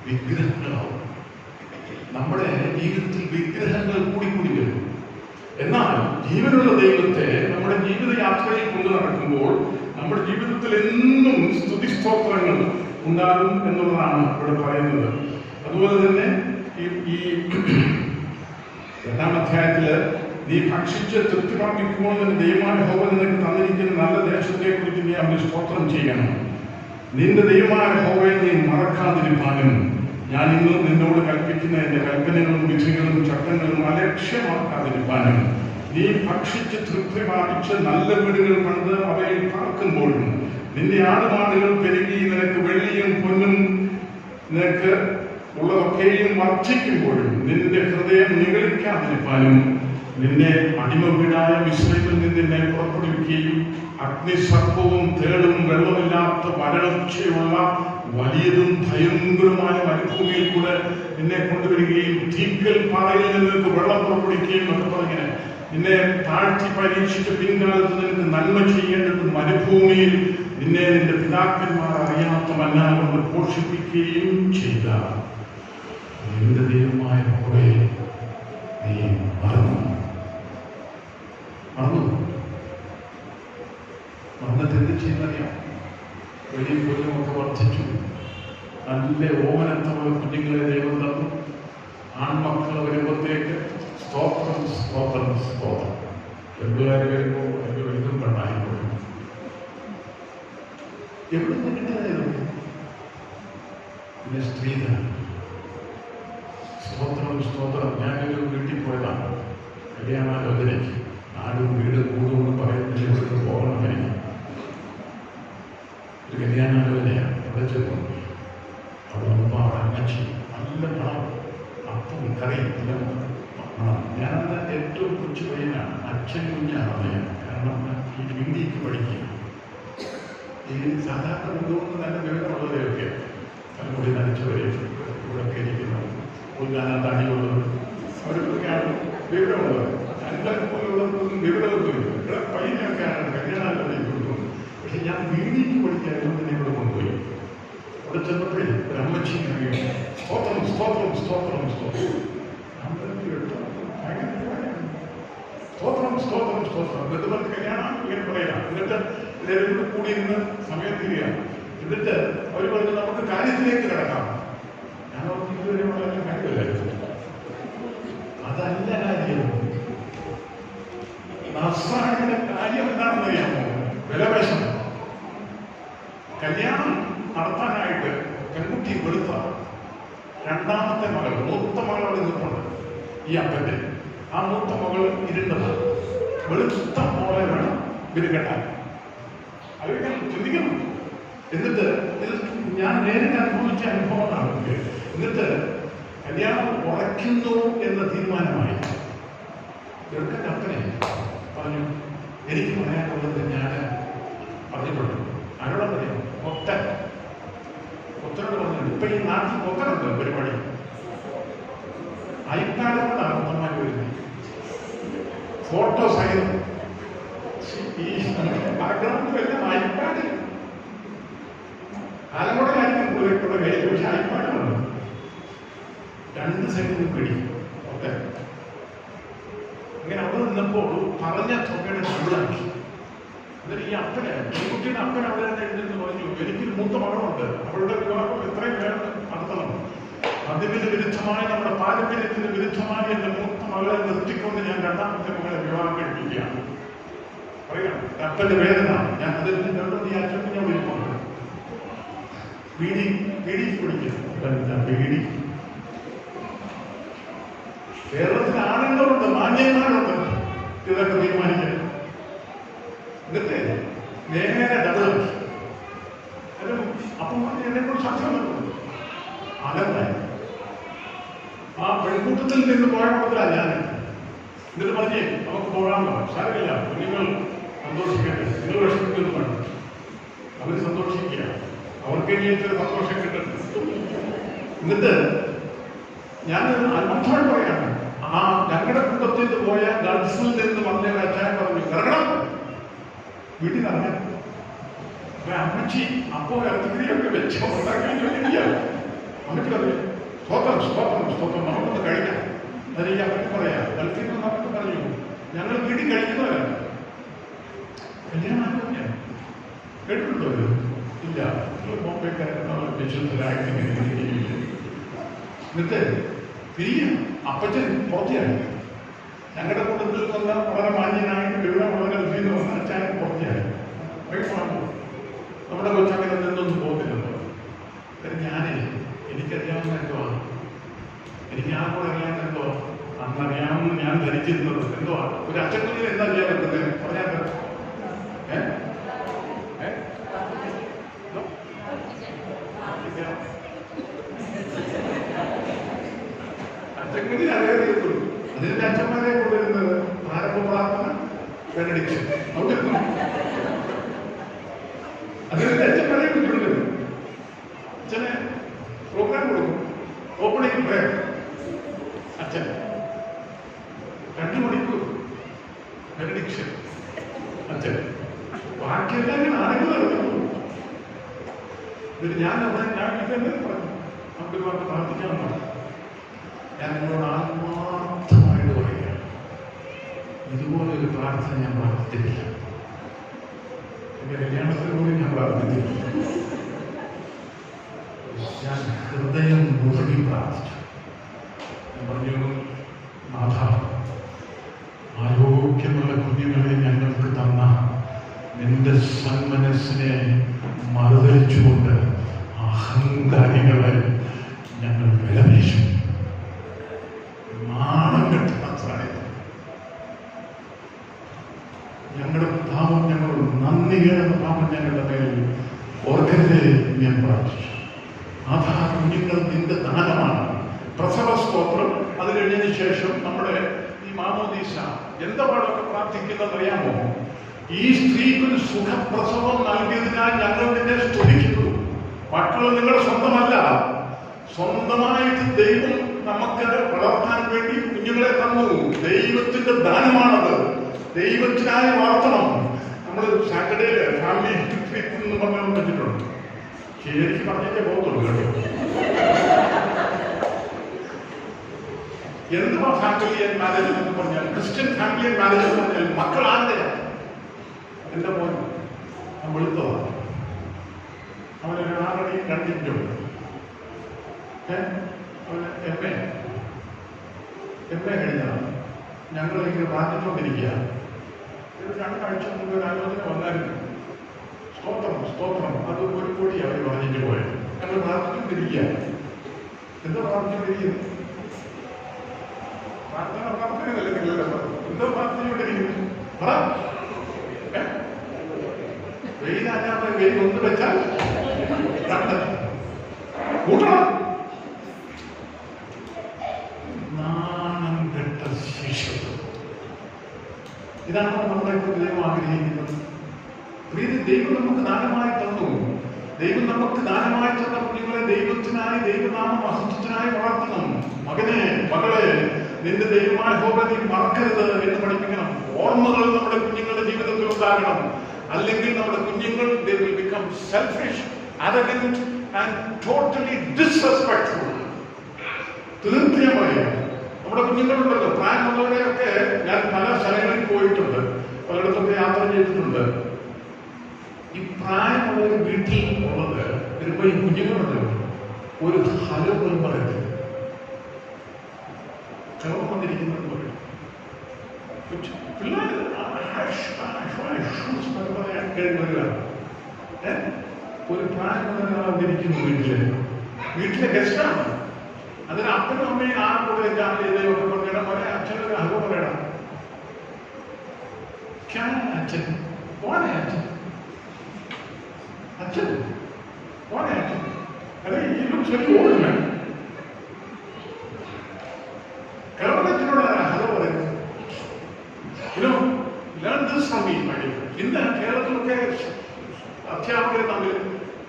S1: വിഗ്രഹങ്ങളാവും. നമ്മുടെ ജീവിതത്തിൽ വിഗ്രഹങ്ങൾ കൂടിക്കൂടി വരും. എന്നാൽ ജീവനുള്ള ദൈവത്തെ നമ്മുടെ ജീവിതയാത്രയിൽ കൊണ്ടു നടക്കുമ്പോൾ നമ്മുടെ ജീവിതത്തിൽ എന്നും സ്തുതിസ്തോത്രങ്ങൾ ഉണ്ടാകും എന്നുള്ളതാണ് ഇവിടെ പറയുന്നത്. അതുപോലെ തന്നെ ഈ 2-ാം അധ്യായത്തില് നീ ഭക്ഷിച്ച് തൃപ്തി പ്രാപിക്കുമ്പോൾ നിന്റെ ദൈവമായ യഹോവ നിനക്ക് തന്നിരിക്കുന്ന നല്ല ദേശത്തെ കുറിച്ച് നീ അവന് സ്തോത്രം ചെയ്യണം. നിന്റെ ദൈവമായ യഹോവയെ നീ മറക്കാതിരിക്കാനും ഞാൻ ഇന്ന് നിന്നോട് കൽപ്പിക്കുന്ന എന്റെ കൽപ്പനകളും വിധികളും ചട്ടങ്ങളും അലക്ഷ്യമാക്കാതിരിക്കാനും നീ ഭക്ഷിച്ച് തൃപ്തി പ്രാപിച്ച് നല്ല വീടുകൾ പണിത് അവയിൽ പാർക്കുമ്പോഴും നിന്റെ ആടുമാടുകൾ പെരുകി നിനക്ക് വെള്ളിയും പൊന്നും നിനക്ക് ഉള്ളതൊക്കെയും വർദ്ധിക്കുമ്പോഴും നിന്റെ ഹൃദയം നിഗളിക്കാതിരിക്കാനും നിന്നെ അടിമ വീടായ മിസ്രൈമിൽ നിന്നെ പുറപ്പെടുവിക്കുകയും അഗ്നിസർപ്പവും തേളും വെള്ളമില്ലാത്ത വരൾച്ചയുള്ള വലിയതും ഭയങ്കരമായ മരുഭൂമിയിൽ കൂടെ നിന്നെ കൊണ്ടുവരികയും തീക്കൽ പാറയിൽ നിനക്ക് വെള്ളം പുറപ്പെടുവിക്കുകയും ഒക്കെ പറഞ്ഞിങ്ങനെ നിന്നെ താഴ്ത്തി പരീക്ഷിച്ച പിൻകാലത്ത് നിനക്ക് നന്മ ചെയ്യേണ്ടത് മരുഭൂമിയിൽ നിന്നെ നിന്റെ പിതാക്കന്മാർ അറിയാത്ത മന്ന കൊണ്ട് പോഷിപ്പിക്കുകയും ചെയ്ത നിന്റെ ദൈവമായ യഹോവയെ നീ മറന്നിട്ട് എന്ത് ചെയ്യുന്നറിയാം? വലിയ കൊല്ലമൊക്കെ വർദ്ധിച്ചു. നല്ല ഓമനത്തുള്ള കുഞ്ഞുങ്ങളെ ദൈവം തന്നു. ആൺമക്കൾ വരുമ്പോഴത്തേക്ക് സ്തോത്രം സ്തോത്രം സ്തോത്രം. പെൺപിള്ളേർ വരുമ്പോൾ അതിൻ്റെ വലുതും പെണ്ണായിപ്പോഴും എവിടെ നിന്ന് കിട്ടിയതായിരുന്നു? പിന്നെ സ്ത്രീധനം. സ്തോത്രം സ്തോത്രം. ഞാനൊരു വീട്ടിൽ പോയതാണ് കല്യാണാലോചനയ്ക്ക്. നാടും വീട് കൂടുമെന്ന് പറയുന്നത് ഇവിടുന്ന് പോകണം. എനിക്ക് ഒരു കല്യാണാലോചനയാണ്. അവിടെ ചെന്നു. അവിടെ വന്നപ്പോൾ അവിടെ അമ്മച്ചി നല്ല പണം, അപ്പം കറിയും എല്ലാം പണം. ഞാനത് ഏറ്റവും കൊച്ചു പയ്യനാണ്. അച്ഛൻ കുഞ്ഞാണ് ഞാൻ. കാരണം ഈ ഹിന്ദിക്ക് പഠിക്കുക. ഈ സാധാരണ ഉദ്യോഗം നല്ല വിവരമുള്ളവരെയൊക്കെ തലമുടി നനച്ചവരെ ഇവിടെയൊക്കെ ഇരിക്കുന്നു. ഉദ്ഘാടനം തടിയുള്ളവർ അവർക്കൊക്കെയാണ് വിവരമുള്ളവർ. എല്ലാവരും പോലുള്ളവർക്കൊന്നും വിവരമൊന്നുമില്ല. ഇവിടെ പയ്യനൊക്കെയാണ് കല്യാണാലോചനയ്ക്ക് കൊണ്ടുപോകുന്നത്. പക്ഷെ ഞാൻ ഹിന്ദിക്ക് പഠിക്കാനും തന്നെ ഇവിടെ കൊണ്ടുപോയി. അവിടെ ചെന്നപ്പോഴേ ഒരു അമ്മച്ചി സ്തോത്രം സ്തോത്രം സ്തോത്രം സ്തോത്രം. സ്തോത്രം സ്തോത്രം സ്തോത്രം. എന്നിട്ട് പറഞ്ഞ് കല്യാണം ഇങ്ങനെ പറയാം. എന്നിട്ട് എല്ലാവരും കൂടെ കൂടിയിരുന്ന് സമയം തീരുകയാണ്. എന്നിട്ട് അവർ പറഞ്ഞു നമുക്ക് കാര്യത്തിലേക്ക് കിടക്കാം. ഞാൻ ഇതുവരെ വളരെ കാര്യമല്ലായിരുന്നു. അതല്ല കാര്യം. നസ്രാണിയുടെ കാര്യം എന്താണെന്ന് അറിയാമോ? വിലപേശം. കല്യാണം നടത്താനായിട്ട് പെൺകുട്ടി വെളുത്ത രണ്ടാമത്തെ മകൾ, മൂത്ത മകൾ അവിടെ നിൽപ്പുണ്ട്. ഈ അപ്പന്റെ ആ മൂത്ത മകൾ ഇരുണ്ടതാണ്. വെളുത്ത മോളെ വേണം ഇവര് കെട്ടാൻ. അവർക്ക് ചിന്തിക്കണം. എന്നിട്ട് ഇത് ഞാൻ നേരിട്ട് അനുഭവിച്ച അനുഭവമാണ്. എന്നിട്ട് കല്യാണം ഉറയ്ക്കുന്നു എന്ന തീരുമാനമായി. ചെറുക്കൻ്റെ അപ്പനെ പറഞ്ഞു, എനിക്ക് പറയാനുള്ളത് ഞാൻ പറഞ്ഞിട്ടുണ്ട്. ആരോടാ പറയാം? ഒത്തനോട് പറഞ്ഞിട്ടുണ്ട്. ഇപ്പൊ ഈ നാട്ടിൽ ഒത്തനുണ്ട് പരിപാടി. ഐപാഡ് കൊണ്ടാണ് ഒത്തന്മാർ വരുന്നത്. ഫോട്ടോ സഹിതം ഈ ബാക്ക്ഗ്രൗണ്ടിലെല്ലാം ഐപാഡിൽ ആലങ്കോടലായിരിക്കും കൂടുതലുള്ള കയ്യിൽ, പക്ഷെ ഐപാഡുണ്ട്. 2 സൈഡിൽ പിടി ഒക്കെ. ഇങ്ങനെ അവിടെ നിന്നപ്പോൾ പറഞ്ഞ തുകയുടെ ഡബിളാക്കി. എന്നിട്ട് ഈ അപ്പന്, ഈ കുട്ടിയുടെ അപ്പൻ അവിടെ തന്നെ എഴുതുന്നു പറഞ്ഞു, എനിക്കൊരു മൂത്ത മകളുണ്ട്, അവളുടെ വിവാഹം എത്രയും വേണം നടത്തണം. അതിന് വിരുദ്ധമായി, നമ്മുടെ പാരമ്പര്യത്തിന് വിരുദ്ധമായി എന്റെ മൂത്ത മകളെ നിർത്തിക്കൊണ്ട് ഞാൻ രണ്ടാമത്തെ മകളെ വിവാഹം കഴിപ്പിക്കുകയാണ്. പറയാം അപ്പന്റെ വേദന. ഞാൻ അതിൽ നിന്നുകൊണ്ട് ഈ അച്ഛൻ ഞാൻ വിളിക്കുന്നു. ബീഡി കുടിക്കുന്നു. ബീഡി കേരളത്തിൽ ആണുങ്ങളുണ്ട്, മാന്യന്മാരുണ്ട് ഇതൊക്കെ തീരുമാനിക്കാൻ. എന്നിട്ട് നേരെ ഡബിൾ. അപ്പം എന്നെ കുറിച്ച് അർത്ഥം അകന്നായി. ആ പെൺകൂട്ടത്തിൽ നിന്ന് പോയ കൂട്ടത്തിലാണ് ഞാൻ. എന്നിട്ട് പറഞ്ഞേ നമുക്ക് പോകാമോ? സാരമില്ല, നിങ്ങൾ സന്തോഷിക്കട്ടെ, നിങ്ങൾ വിഷമിക്കൊന്നും വേണം. അവർ സന്തോഷിക്കുക, അവർക്ക് ഇനി ഇത്ര സന്തോഷം കിട്ടുന്നു. എന്നിട്ട് ഞാൻ അത്ഭുതമായി പറയാണ്, ആ ഞങ്ങളുടെ കുടുംബത്തിൽ നിന്ന് പോയ ഗൾഫിൽ നിന്ന് വന്ന അച്ഛൻ പറഞ്ഞു, ഇറങ്ങണം, വീട്ടിൽ നിന്ന് ഇറങ്ങാൻ. അപ്പൊ അമ്മച്ചി അപ്പോ ഇറച്ചിയൊക്കെ വെച്ച് ഉണ്ടാക്കിയ അമ്മച്ചി പറഞ്ഞു, സ്തോത്രം സ്തോത്രം സ്തോത്രം, നമുക്കൊന്ന് കഴിക്കാം. അതെനിക്ക് അമ്മയ്ക്ക് പറയാം. ഗൾഫിൽ നിന്ന് നമുക്ക് പറഞ്ഞു, ഞങ്ങൾ വീട്ടിൽ കഴിക്കുന്നവരാണ്. കല്യാണം പറഞ്ഞ കേട്ടിട്ടുണ്ടോ? ഇല്ല, ബോംബെക്കാരൻ വിശുദ്ധരായിട്ട്. എന്നിട്ട് പിരിയും. അപ്പച്ചൻ പുറത്തിയായി. ഞങ്ങളുടെ കൂട്ടത്തിൽ വന്ന വളരെ മാന്യനായിട്ട് വിവരമുള്ള ഗൾഫിൽ നിന്ന് വന്ന അച്ഛൻ പുറത്തിയായി. നമ്മുടെ കൊച്ചങ്ങനെ നിന്നൊന്നും പോകുന്നില്ലല്ലോ. ഞാനേ എനിക്കറിയാവുന്ന എന്തോ, എനിക്ക് ആ കൂടെ അറിയാവുന്ന എന്തോ, അന്നറിയാമെന്ന് ഞാൻ ധരിച്ചിരുന്നത് എന്തോ ഒരു അച്ഛക്കുഞ്ഞിന് എന്താ ചെയ്യാൻ പറ്റുന്നത് പറഞ്ഞാൽ അച്ഛക്കുഞ്ഞിന് അറിയാതിരുന്നു. അതിന്റെ അച്ഛന്മാരെ കൊണ്ടുവരുന്നത് പ്രാരംഭ പ്രാർത്ഥന, ബെനഡിക്ഷൻ. അതിന്റെ അച്ഛന്മാരെ കൊണ്ടുവരുന്നത് അച്ഛനെ പ്രോഗ്രാം കൊടുക്കും. ഓപ്പണിംഗ് പ്രയർ അച്ഛൻ 2 മണിക്കൂർ ബെനഡിക്ഷൻ അച്ഛൻ. ബാക്കിയെല്ലാം ഇങ്ങനെ ആരെങ്കിലും അറിയുന്നു. എന്നിട്ട് ഞാൻ ഇതന്നെ പറഞ്ഞു, നമുക്ക് വന്ന് പ്രാർത്ഥിക്കാമെന്നാണ്. ഞാൻ നിങ്ങളോട് ആത്മാർത്ഥമായിട്ട് പറയുക, ഇതുപോലൊരു പ്രാർത്ഥന ഞാൻ പ്രാർത്ഥിച്ചിട്ടില്ല. എന്റെ കല്യാണത്തിന് കൂടി ഞാൻ പ്രാർത്ഥിച്ചിട്ടില്ല. ഞാൻ ഹൃദയം മുറുകി പ്രാർത്ഥിച്ചു. ഞാൻ പറഞ്ഞു, നാഥ, ആരോഗ്യമുള്ള കുഞ്ഞുങ്ങളെ ഞങ്ങൾക്ക് തന്ന നിന്റെ സന്മനസ്സിനെ മറുതലിച്ചുകൊണ്ട് അഹങ്കാരികളെ ഞങ്ങൾ വിലപേശു. നാണം കെട്ടായത് ഞങ്ങളുടെ പാപം, ഞങ്ങളോട് നന്ദി കേടുന്ന പാപം ഞങ്ങളുടെ മേൽ ഓർക്കരുതേ ഞാൻ പ്രാർത്ഥിച്ചു. നാഥാ, കുഞ്ഞുങ്ങൾ നിന്റെ ദാനമാണ്. പ്രസവ സ്തോത്രം. അത് കഴിഞ്ഞതിന് ശേഷം നമ്മുടെ ഈ മാമോദീസ എന്താ പാടൊക്കെ പ്രാർത്ഥിക്കുന്നത് അറിയാമോ? ഈ സ്ത്രീക്കൊരു സുഖപ്രസവം നൽകിയതിനാൽ ഞങ്ങൾ നിന്നെ സ്തുതിക്കുന്നു. മക്കൾ നിങ്ങളുടെ സ്വന്തമല്ല, സ്വന്തമായിട്ട് ദൈവം നമുക്ക് വളർത്താൻ വേണ്ടി കുഞ്ഞുങ്ങളെ തന്നു. ദൈവത്തിന്റെ ദാനമാണത്. ദൈവത്തിനായി വളർത്തണം. നമ്മൾ സാറ്റർഡേയില് ഫാമിലി ട്രീറ്റ് എന്ന് പറഞ്ഞു വെച്ചിട്ടുണ്ട്. ശരിക്കും പറഞ്ഞേ പോകത്തുള്ളൂ കേട്ടോ. എന്തുവാ ഫാമിലി ആൻഡ് മാരേജ് എന്ന് പറഞ്ഞാൽ, ക്രിസ്ത്യൻ ഫാമിലി ആൻഡ് മാരേജ് എന്ന് പറഞ്ഞാൽ മക്കൾ ആരുടെയാണ്? എന്റെ മോൻ വെളുത്തതാണ്. അവനൊരു 6 അടി 2 ഇഞ്ചുണ്ട്. അവന് എം എ കഴിഞ്ഞതാണ്. ഞങ്ങളിങ്ങനെ പ്രാർത്ഥിച്ചുകൊണ്ടിരിക്കുക. ഒരു 2 ആഴ്ച മുമ്പ് ഒരു ആലോചന വന്നായിരുന്നു. സ്തോത്രം അത് 1 കോടി അവർ പറഞ്ഞിട്ട് പോയത്. ഞങ്ങൾ പ്രാർത്ഥിച്ചുകൊണ്ടിരിക്കുക. എന്താ പ്രാർത്ഥിച്ചുകൊണ്ടിരിക്കുന്നത്? പ്രാർത്ഥനയല്ലോ. എന്തോ പ്രാർത്ഥിച്ചുകൊണ്ടിരിക്കുന്നു. വെയിലാഞ്ഞാൽ വെയിൽ ഒന്ന് വെച്ചാൽ 2 കൂട്ടണം. നാണം കെട്ട ശിശു. ഇതാണ് നമ്മളെ ദൈവം ആഗ്രഹിക്കുന്നത്. ദൈവം നമുക്ക് ദാനമായി തന്നു. ദൈവം നമുക്ക് ദാനമായി തന്ന കുഞ്ഞുങ്ങളെ ദൈവത്തിനായി, ദൈവനാമ മഹത്വത്തിനായി വളർത്തണം. മകനെ, മകളെ, നിന്റെ ദൈവമായ യഹോവയെ നീ മറക്കരുത് എന്ന് പഠിപ്പിക്കണം. ഓർമ്മകൾ നമ്മുടെ കുഞ്ഞുങ്ങളുടെ ജീവിതത്തിൽ ഉണ്ടാകണം. അല്ലെങ്കിൽ നമ്മുടെ കുഞ്ഞുങ്ങൾ they will become selfish, arrogant and totally disrespectful. തീർച്ചയായും നമ്മുടെ കുഞ്ഞുങ്ങളുണ്ടല്ലോ, പ്രായമുള്ളവരെയൊക്കെ ഞാൻ പല സ്ഥലങ്ങളിൽ പോയിട്ടുണ്ട്, പലയിടത്തൊക്കെ യാത്ര ചെയ്തിട്ടുണ്ട്. ഈ പ്രായമുള്ളവർ വീട്ടിൽ ഉള്ളത് വരുമ്പോ ഈ കുഞ്ഞുങ്ങളുണ്ടല്ലോ ഒരു ഹലോ പോലും പറയത്തില്ല. ക്ഷമ വന്നിരിക്കുന്നത് പറയും. പിള്ളേർ ഒരു പ്രായമുള്ളവരിക്കുന്നു വീട്ടിലെ ഗസ്റ്റാണ്. അതിന് അപ്പനും അമ്മയും ആ കൂടെ ഒക്കെ പറയണം, മോനെ അച്ഛനൊരു ഹലോ പറയണം. അച്ഛൻ പോനെ, അച്ഛൻ പോനെ, അച്ഛൻ അതെ ഈ ലുക്സ് ഓടില്ല. കേരളത്തിനോട് ഹലോ പറയുന്നത്. ഇന്ന് കേരളത്തിലൊക്കെ അധ്യാപകർ തമ്മിൽ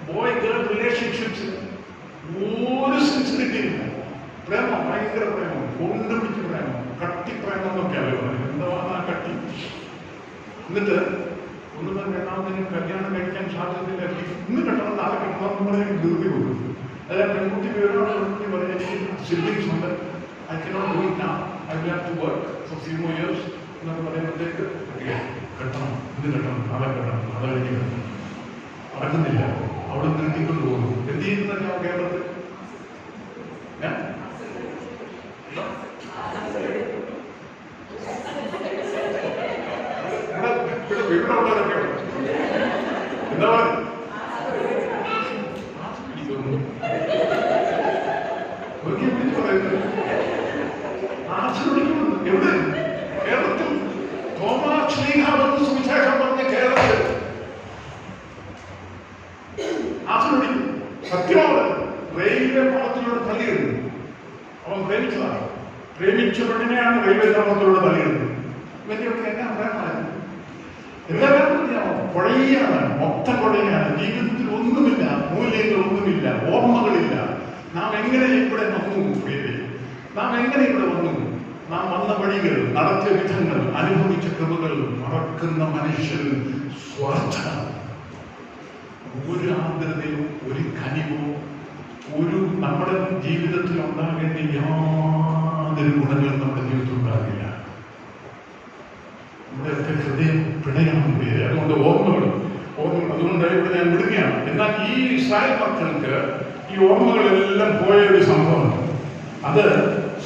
S1: ബോയ് ഗേൾ റിലേഷൻഷിപ്സ് ഒരു സെൻസിറ്റിവിറ്റി ഇല്ല. പ്രേമം, ഭയങ്കര പ്രേമം, കൊണ്ടുപിടിച്ച് പ്രേമം, കട്ടിപ്രേമം എന്നൊക്കെ അറിയാം. എന്താണ് കട്ടി? എന്നിട്ട് ഒന്ന് തന്നെ രണ്ടാമതിന് കല്യാണം കഴിക്കാൻ സാധ്യതയില്ല. ഇന്ന് കെട്ടണം, നാളെ കെട്ടണം എന്ന് പറഞ്ഞാൽ ധൃതി കൊടുക്കും. അതായത് പെൺകുട്ടി പേരോട് പെൺകുട്ടി പറഞ്ഞാൽ എനിക്ക് സിബ്ലിങ്സ് ഉണ്ട്, I cannot do it now, I will have to work for few more years എന്നൊക്കെ പറയുമ്പോഴത്തേക്ക് കെട്ടണം, ഇത് കെട്ടണം, നാളെ കെട്ടണം, നാളെ കഴിഞ്ഞ് കെട്ടണം. നടക്കുന്നില്ല. അവിടെ നിർത്തിക്കൊണ്ട് പോകുന്നു. എന്ത് ചെയ്യുന്നല്ലോ കേരളത്തിൽ? ഇവിടെ ഉള്ളവരൊക്കെ എന്താ പറയുക, ആശ്രയിക്കുന്നത് എവിടെ? കേരളത്തിൽ. തോമാസ് ശ്ലീഹ വന്ന് സുവിശേഷം പറഞ്ഞ കേരളത്തിൽ ആശ്രയിക്കും. സത്യമാണ്. റെയിൽവേ പാളത്തിലൂടെ തള്ളിയിടുന്നു. അവൻ പ്രേമിച്ചതാണ്. പ്രേമിച്ച പെണ്ണിനെയാണ് റെയിൽവേ പാളത്തിലൂടെ തള്ളിയിടുന്നത്. ഇവന്റെയൊക്കെ എന്നാ അഭിപ്രായമായിരുന്നു? എല്ലാവരും കൊഴയാണ്, മൊത്തം കൊഴയാണ്. ജീവിതത്തിൽ ഒന്നുമില്ല, മൂല്യങ്ങളൊന്നുമില്ല, ഓർമ്മകളില്ല. നാം എങ്ങനെ ഇവിടെ വന്നു? നാം എങ്ങനെ ഇവിടെ വന്നു? നാം വന്ന വഴികൾ, നടത്തിയ വിധങ്ങൾ, അനുഭവിച്ച കൃപകൾ മറക്കുന്ന മനുഷ്യൻ സ്വാർത്ഥ. ഒരു ആന്തരതയോ ഒരു കനിവോ ഒരു നമ്മുടെ ജീവിതത്തിൽ ഉണ്ടാകേണ്ട യാതൊരു ഗുണങ്ങളും നമ്മുടെ ജീവിതത്തിൽ ഉണ്ടാകില്ല. നമ്മുടെയൊക്കെ ഹൃദയം പിണയണം പേര്. അതുകൊണ്ട് ഓർമ്മകൾ. അതുകൊണ്ട് ഇവിടെ ഞാൻ വിടുകയാണ്. എന്നാൽ ഈ ഇസ്രായേൽ മക്കൾക്ക് ഈ ഓർമ്മകളെല്ലാം പോയ ഒരു സംഭവമാണ്. അത്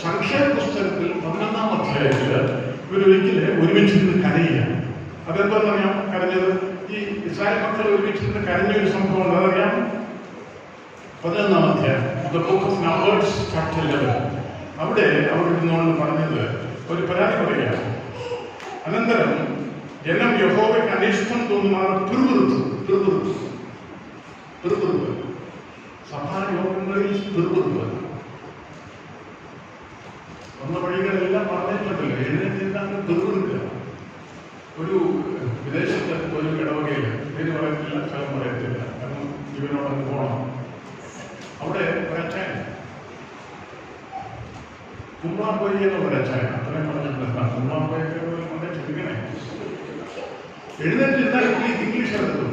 S1: സംഖ്യാ പുസ്തകത്തിൽ 11-ാം അധ്യായത്തിൽ ഇവരൊരിക്കല് ഒരുമിച്ചിരുന്ന് കരയുക. അതെന്താണെന്നറിയാം കരഞ്ഞത്? ഈ ഇസ്രായേൽ മക്കൾ ഒരുമിച്ചിരുന്ന് കരഞ്ഞൊരു സംഭവം അതറിയാം. 11-ാം അധ്യായം The Book of Numbers chapter 11. അവിടെ അവർ ഇരുന്നോണ്ട് പറഞ്ഞത് ഒരു പരാതി പറയുകയാണ്. അനന്തരം ജനം യഹോവയ്ക്ക് അനിഷ്ടം തോന്നുമാർ പിറുപിറുപ്പ്. സഭായോഗങ്ങളിൽ പിറുപിറുപ്പ്. വന്ന വഴികളെല്ലാം പറഞ്ഞിട്ടുണ്ടല്ലോ. എഴുന്നേറ്റിരുന്നാണ് പിറുപിറുക്കുക. ഒരു വിദേശത്ത് ഒരു ഇടവകയിൽ, പേര് പറയത്തില്ല, സ്ഥലം പറയത്തില്ല, കാരണം ഇവനോടൊന്ന് പോകണം. അവിടെ ഒരച്ചായ കുമ്മാമ്പോയി എന്ന ഒരച്ചായ, അത്രയും പറഞ്ഞിട്ടില്ല. കുമ്മാമ്പോയൊക്കെ വളരെ ചെറുക്കണേ. എഴുന്നേറ്റിരുന്നാൽ ഇംഗ്ലീഷ് എടുത്തു.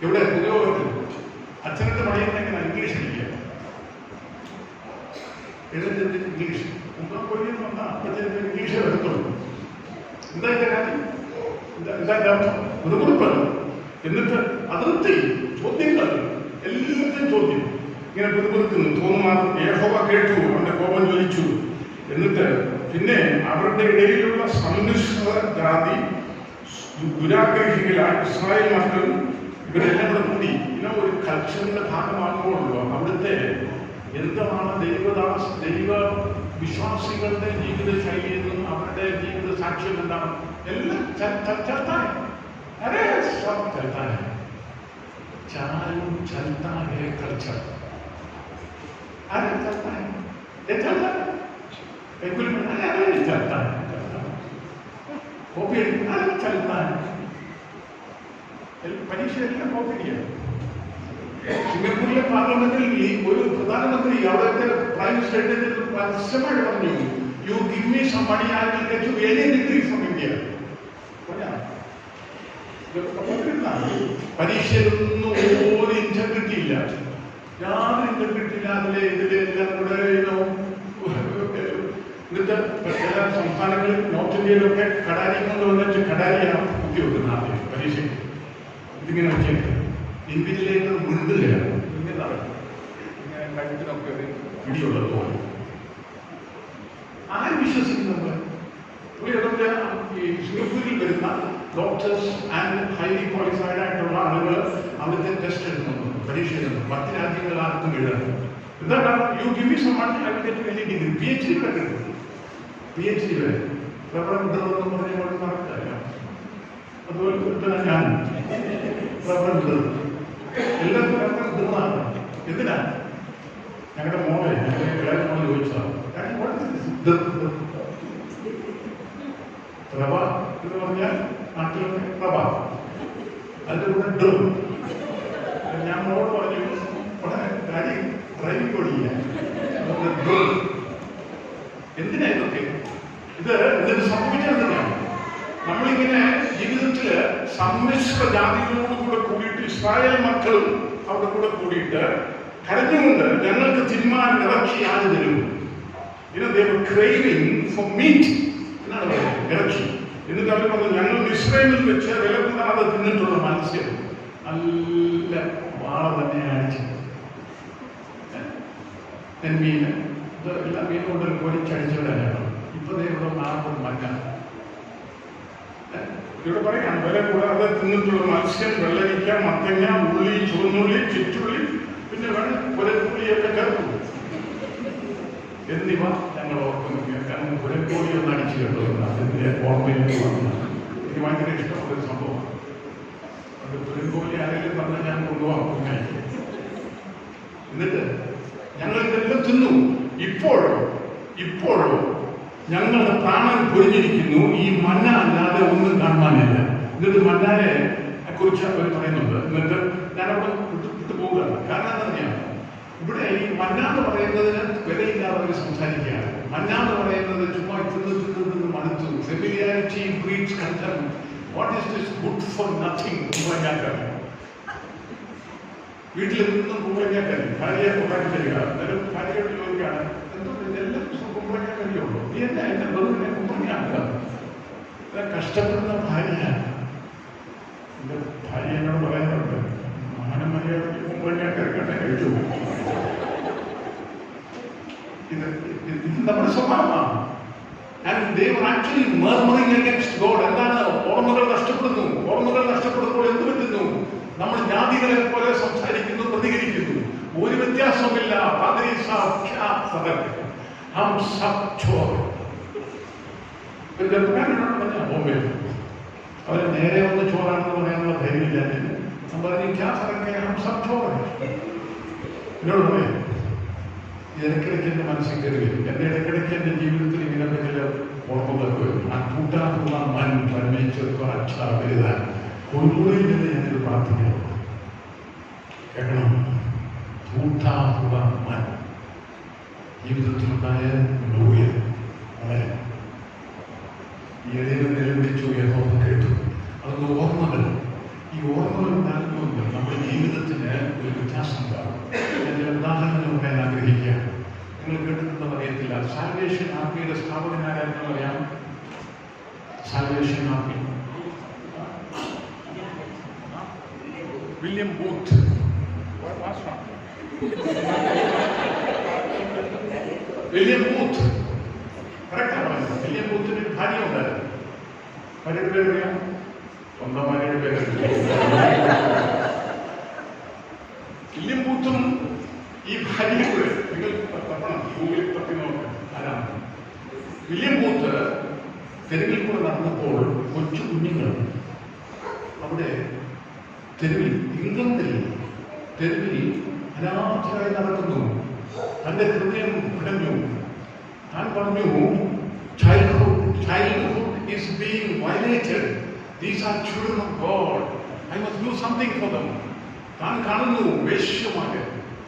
S1: ഇവിടെ പുതിയോഗത്തിൽ അച്ഛനത്തെ പറയുന്ന എങ്ങനെ ഇംഗ്ലീഷ് അടിക്കുക. എഴുന്നേറ്റ് ഇംഗ്ലീഷ് കുമ്മാമ്പോയി എന്ന് പറഞ്ഞാൽ അപ്പോഴത്തേക്ക് ഇംഗ്ലീഷ് എടുത്തുള്ളൂ. എന്താ എന്റെ കാര്യം? എന്താ അർത്ഥം? ഒരു കുറിപ്പല്ല. എന്നിട്ട് അതിർത്തി ചോദ്യങ്ങൾ, എല്ലാത്തിനും ചോദ്യം ഇങ്ങനെ പിറുപിറുക്കുന്നു. തോന്നുമാർ യഹോവ കേട്ടു, അവന്റെ കോപം ജ്വലിച്ചു. എന്നിട്ട് പിന്നെ അവരുടെ ഇടയിലുള്ള സമ്മിശ്ര ജാതി ദുരാഗ്രഹികളായ ഇസ്രായേൽ മക്കളും ഇവരെല്ലാം കൂടെ കൂടി ഇങ്ങനെ ഒരു കൾച്ചറിന്റെ ഭാഗമാകുമ്പോഴല്ലോ അവിടുത്തെ എന്താണ് ദൈവ വിശ്വാസികളുടെ ജീവിത ശൈലിയെന്നും അവരുടെ ജീവിത സാക്ഷ്യം എന്താണ് എല്ലാം ചലता है. चालू चलता है कल्चर. अरे चलता है, ये चलता है. बिल्कुल नहीं चलता है. കോപ്പി അടിക്കാൻ ചലത്താൻ പരീക്ഷയെല്ലാം കോപ്പി അടിക്കാം. സിംഗപ്പൂരിലെ പാർലമെന്റിൽ ഒരു പ്രധാനമന്ത്രി അവിടുത്തെ പ്രൈം സെക്രട്ടറി പരസ്യമായി പറഞ്ഞു, you give me some money I will get you any degree from India. പരീക്ഷയിലൊന്നും ഒരു ഇന്റർഗ്രിറ്റി ഇല്ല, യാതൊരു ഇന്റർഗ്രിറ്റി ഇല്ല. ഇതിലെല്ലാം കൂടെ ഇന്നത്തെ ചില സംസ്ഥാനങ്ങളിൽ നോർത്ത് ഇന്ത്യയിലൊക്കെ കടാരി കൊണ്ട് വന്നിട്ട് കടാരിയാണ് കുത്തി വെക്കുന്നത് ആദ്യം പരീക്ഷയ്ക്ക്. ഇതിങ്ങനെ വെച്ചിട്ട് ഇൻവിജിലേറ്റർ മിണ്ടുകയാണ്, ഇങ്ങനെ നടക്കും, ഇങ്ങനെ കഴുത്തിനൊക്കെ ഒരു പിടിയുള്ളത് പോലെ. ആരും വിശ്വസിക്കും നമ്മൾ. ഈ സിംഗപ്പൂരിൽ വരുന്ന ഡോക്ടേഴ്സ് ആൻഡ് ഹൈലി ക്വാളിഫൈഡ് ആയിട്ടുള്ള ആളുകൾ അവിടുത്തെ ടെസ്റ്റ് എടുക്കുന്നു, പരീക്ഷ എഴുതുന്നു. 10 രാജ്യങ്ങളിൽ ആർക്കും എഴുതാൻ എന്താണ് you give me some money I will get you any degree. PhD വരെ കിട്ടും, PhD വരെ. റവറൻഡെന്ന് പറഞ്ഞുകൊണ്ട് നടക്കില്ല. അതുപോലെ ഞാൻ റവറൻഡ് എല്ലാവർക്കും റവറൻഡാണ്. എന്തിനാ? ഞങ്ങളുടെ മോളെ മോള് ചോദിച്ചതാണ് റവ എന്ന് പറഞ്ഞാൽ നാട്ടിലൊക്കെ റവ, അതിൻ്റെ കൂടെ ഡ്രം. ഞാൻ മോളോട് പറഞ്ഞു കാര്യം ഡ്രൈവിംഗ് ഓടില്ല, എന്തിനാ ഇതൊക്കെ? ഇതിന് സംഭവിച്ചതെന്തിനാണ്? നമ്മളിങ്ങനെ ജീവിതത്തിൽ സമ്മിശ്ര ജാതികളോടുകൂടെ കൂടിയിട്ട് ഇസ്രായേൽ മക്കളും അവിടെ കൂടെ കൂടിയിട്ട് കരഞ്ഞുകൊണ്ട് ഞങ്ങൾക്ക് തിന്മാൻ ഇറച്ചി ആര് തരും? ക്രേവിംഗ് ഫോർ മീറ്റ് എന്നാണ് പറയുന്നത്, ഇറച്ചി. എന്നിട്ട് അവർ പറഞ്ഞു ഞങ്ങൾ ഇസ്രായേലിൽ വെച്ച് വില കൂടാതെ തിന്നിട്ടുള്ള മത്സ്യം നല്ല വാള തന്നെ അടിച്ചു മീൻ എല്ലാ മീനും കൊണ്ട് പൊരിച്ചടിച്ചവരാണ്. ഇപ്പൊ ഇവിടെ നാളെ മഞ്ഞ ഇവിടെ പറയാം വില കൂടാതെ തിന്നിട്ടുള്ള മത്സ്യം, വെള്ളരിക്ക, മത്തങ്ങ, ഉള്ളി, ചുവന്നുള്ളി, ചുറ്റുള്ളി, പിന്നെ വേണം പുരപ്പുള്ളിയൊക്കെ ചേർക്കും എന്നിവ ഞങ്ങൾ ഓർക്കുന്നു. കാരണം പുരക്കോഴി ഒന്ന് അടിച്ചു കേട്ടോ, അതിൻ്റെ ഓർമ്മയിലേക്ക് വന്നു. എനിക്ക് ഭയങ്കര ഇഷ്ടമുള്ളൊരു സംഭവമാണ്. അത് പുരക്കോഴി ആരെങ്കിലും പറഞ്ഞാൽ ഞാൻ കൊണ്ടുപോകാം. എന്നിട്ട് ഞങ്ങൾ ഇതെല്ലാം തിന്നു. ഇപ്പോഴോ ഞങ്ങളുടെ പ്രാണൻ പൊരിഞ്ഞിരിക്കുന്നു, ഈ മന്ന അല്ലാതെ ഒന്നും കാണാനില്ല. എന്നിട്ട് മന്നാനെ കുറിച്ച് അവർ പറയുന്നുണ്ട്. എന്നിട്ട് ഞാനവിടെ വിട്ടു പോവുകയാണ്. കാരണം എന്താ പറഞ്ഞാൽ ഇവിടെ ഈ മന്ന എന്ന് പറയുന്നതിന് വിലയില്ലാതെ അവർ സംസാരിക്കുകയാണ്. മന്ന എന്ന് പറയുന്നത് ചുമ്മാ തിന്ന് മടുത്തു. Familiarity breeds concept. What is this good for nothing? കുമ്പളങ്ങാക്കറി വീട്ടിൽ നിന്നും കുമ്പളങ്ങാക്കറി ഭാര്യയെ കൊണ്ടാക്കി തരിക. എന്നാലും ഭാര്യയോട് ചോദിക്കുകയാണ്, എന്തുകൊണ്ട് ഇതെല്ലാം കുമ്പളങ്ങാക്കറിയുള്ളൂ, നീ എന്താ എന്നെ വെറുതെ കുമ്പളങ്ങാക്കുക? കഷ്ടപ്പെടുന്ന ഭാര്യയാണ്. എൻ്റെ ഭാര്യ എന്നോട് പറയാറുണ്ട്, മാനമര്യാദയ്ക്ക് കുമ്പളങ്ങാക്കറി കണ്ട കഴിച്ചു. ഇത് നമ്മുടെ സ്വഭാവമാണ്. And they were actually murmuring against God. എന്താണ്? ഓർമ്മകൾ നഷ്ടപ്പെടുമ്പോൾ എന്ത് പറ്റുന്നു? നമ്മൾ ജാതികളെ പോലെ സംസാരിക്കുന്നു, പ്രതികരിക്കുന്നു. ഒരു വ്യത്യാസമില്ല. അവരെ നേരെ ഒന്ന് ചോറാണെന്ന് പറയാനുള്ള ധൈര്യമില്ല. ഞാൻ പറഞ്ഞു എന്നോട് പറയാം, ഇടയ്ക്കിടയ്ക്ക് എൻ്റെ മനസ്സിൽ കയറി വരും. എൻ്റെ ഇടയ്ക്കിടയ്ക്ക് എൻ്റെ ജീവിതത്തിൽ ഇങ്ങനെ ചില ഓർമ്മകളൊക്കെ വരും. ആ കൂട്ടാനുള്ള മൻ പരിമേച്ചെടുക്കുക അച്ഛാ വലുതാൻ കൊണ്ടുപോയി നിന്ന് ഞാനിത് പ്രാർത്ഥിക്കണം. കേൾക്കണം, കൂട്ടാനുള്ള മൻ ജീവിതത്തിലുണ്ടായ വളരെ ഈ ഇടയിൽ നിലവിളിച്ചു യഹോവ കേട്ടു. അതൊന്ന് ഓർമ്മകൾ, ഈ ഓർമ്മകൾ ഉണ്ടാകുന്നുണ്ട് നമ്മുടെ ജീവിതത്തിന് ഒരു വ്യത്യാസം ഉണ്ടാകും. ഞാൻ ഉദാഹരണം പറയാൻ ആഗ്രഹിക്കുകയാണ്. നിങ്ങൾ കേട്ടിട്ടുണ്ടെന്ന് അറിയത്തില്ല, സാൽവേഷൻ ആർമിയുടെ സ്ഥാപകനാരായിരുന്നു അറിയാം? Salvation army William booth. William booth കറക്റ്റാണ് പറയുന്നത്. വില്യം ബൂത്തിന് ഒരു ഭാര്യ ഉണ്ടായിരുന്നു. ഭാര്യയുടെ പേര് അറിയാം? സ്വന്തം ഭാര്യയുടെ പേര് വില്യം ബൂത്തും ഈ ഭാര്യയെ കൂടെ നിങ്ങൾ തപ്പണം, ഗൂഗിളിൽ തപ്പി നോക്കാം ആരാണ്. വില്യം ബൂത്ത് തെരുവിൽ കൂടെ നടന്നപ്പോൾ കൊച്ചു കുഞ്ഞുങ്ങൾ അവിടെ തെരുവിൽ, ഇംഗ്ലണ്ടിൽ തെരുവിൽ അനാഥരായി നടക്കുന്നു. തൻ്റെ ഹൃദയം പിടഞ്ഞു. താൻ പറഞ്ഞു, childhood is being violated. These are children of God. I must do something for them. താൻ കാണുന്നു വേശ്യമാര്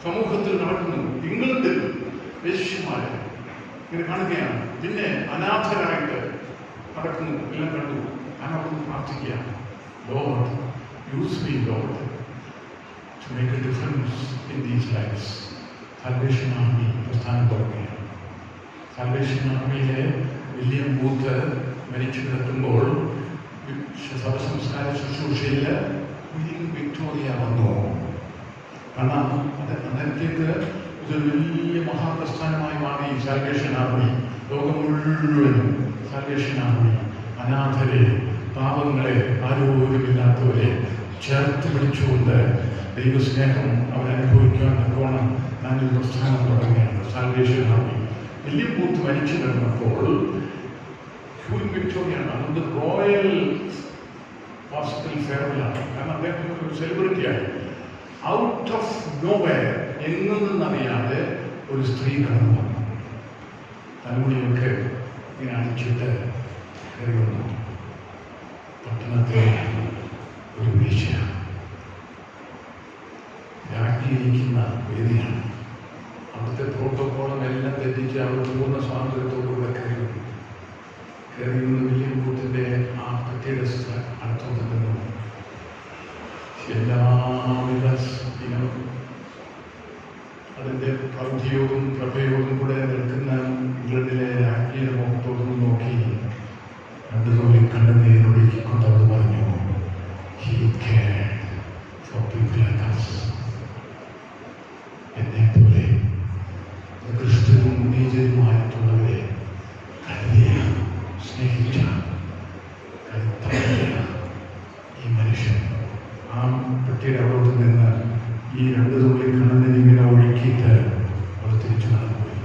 S1: സമൂഹത്തിൽ നടക്കുന്നു, ഇംഗ്ലണ്ടിൽ വേശ്യമാര് ഇങ്ങനെ കാണുകയാണ്. പിന്നെ അനാഥരായിട്ട് നടക്കുന്നു, എല്ലാം കണ്ടു. ഞാൻ അവിടുന്ന് പ്രാർത്ഥിക്കുക, Lord, use me, Lord, to make a difference in these lives. Salvation army പ്രസ്ഥാനം തുടങ്ങുകയാണ്. സാൽവേഷൻ ആർമിയിലെ വില്യം ബൂത്ത് മരിച്ചു കിടക്കുമ്പോൾ ശവസംസ്കാര ശുശ്രൂഷയിൽ വിക്ടോറിയ വന്നു. കാരണം അന്നേരത്തേക്ക് ഇതൊരു വലിയ മഹാപ്രസ്ഥാനമായി മാറി സാൽവേഷൻ ആർമി. ലോകം മുഴുവനും സാൽവേഷൻ ആർമി അനാഥരെ, പാവങ്ങളെ, ആരോഗ്യമില്ലാത്തവരെ ചേർത്ത് പിടിച്ചുകൊണ്ട് ദൈവസ്നേഹം അവരനുഭവിക്കാൻ തക്കോണം ഞാനൊരു പ്രസ്ഥാനം തുടങ്ങുകയാണ്, സാൽവേഷൻ ആർമി. വില്യം ബൂത്ത് മരിച്ചു കിടന്നപ്പോൾ ക്വീൻ വിക്ടോറിയാണ് അത് റോയൽ ഹോസ്പിറ്റൽ ഫെയറിലാണ്. കാരണം അദ്ദേഹം ഒരു സെലിബ്രിറ്റിയായി. ഔട്ട് ഓഫ് നോവെയർ, എങ്ങും നിന്നറിയാതെ ഒരു സ്ത്രീ കടന്നു വന്നു. തലമുടിയൊക്കെ ഇങ്ങനെ അടിച്ചിട്ട് കയറി വന്നു. പട്ടണത്തിലെ ഒരു വീഴ്ച രാജ്ഞിയിരിക്കുന്ന വേദിയാണ്. അവിടുത്തെ പ്രോട്ടോക്കോളും എല്ലാം തെറ്റിച്ച് അവർ പൂർണ്ണ സ്വാതന്ത്ര്യത്തോടുകൂടെ കയറി വന്നു. കയറി വന്ന് വില്യം ബൂത്തിന്റെ ആ പ്രത്യേക അർത്ഥം നിന്നു. എല്ലാവിധ അതിൻ്റെ പ്രൗഢിയോടും പ്രഭയോടും കൂടെ നിൽക്കുന്ന ഇംഗ്ലണ്ടിലെ രാജ്ഞിയുടെ മുഖത്തോടും നോക്കി രണ്ടു തോന്നി കണ്ണുനീരൊഴുക്കിക്കൊണ്ട് അവർ പറഞ്ഞു, He cared for people like us. എന്നെപ്പോലെ ക്രിസ്തുവും നീചരുമായിട്ടുള്ളവരെ കരുതിയ, സ്നേഹിച്ച, കരുത്തായ ഈ മനുഷ്യൻ ആ പെട്ടിയുടെ അവിടോട്ട് നിന്ന് ഈ രണ്ടു തുള്ളി കണ്ണുനീരിങ്ങനെ ഒഴുക്കിയിട്ട് അവർ തിരിച്ചു നടന്നുപോയി.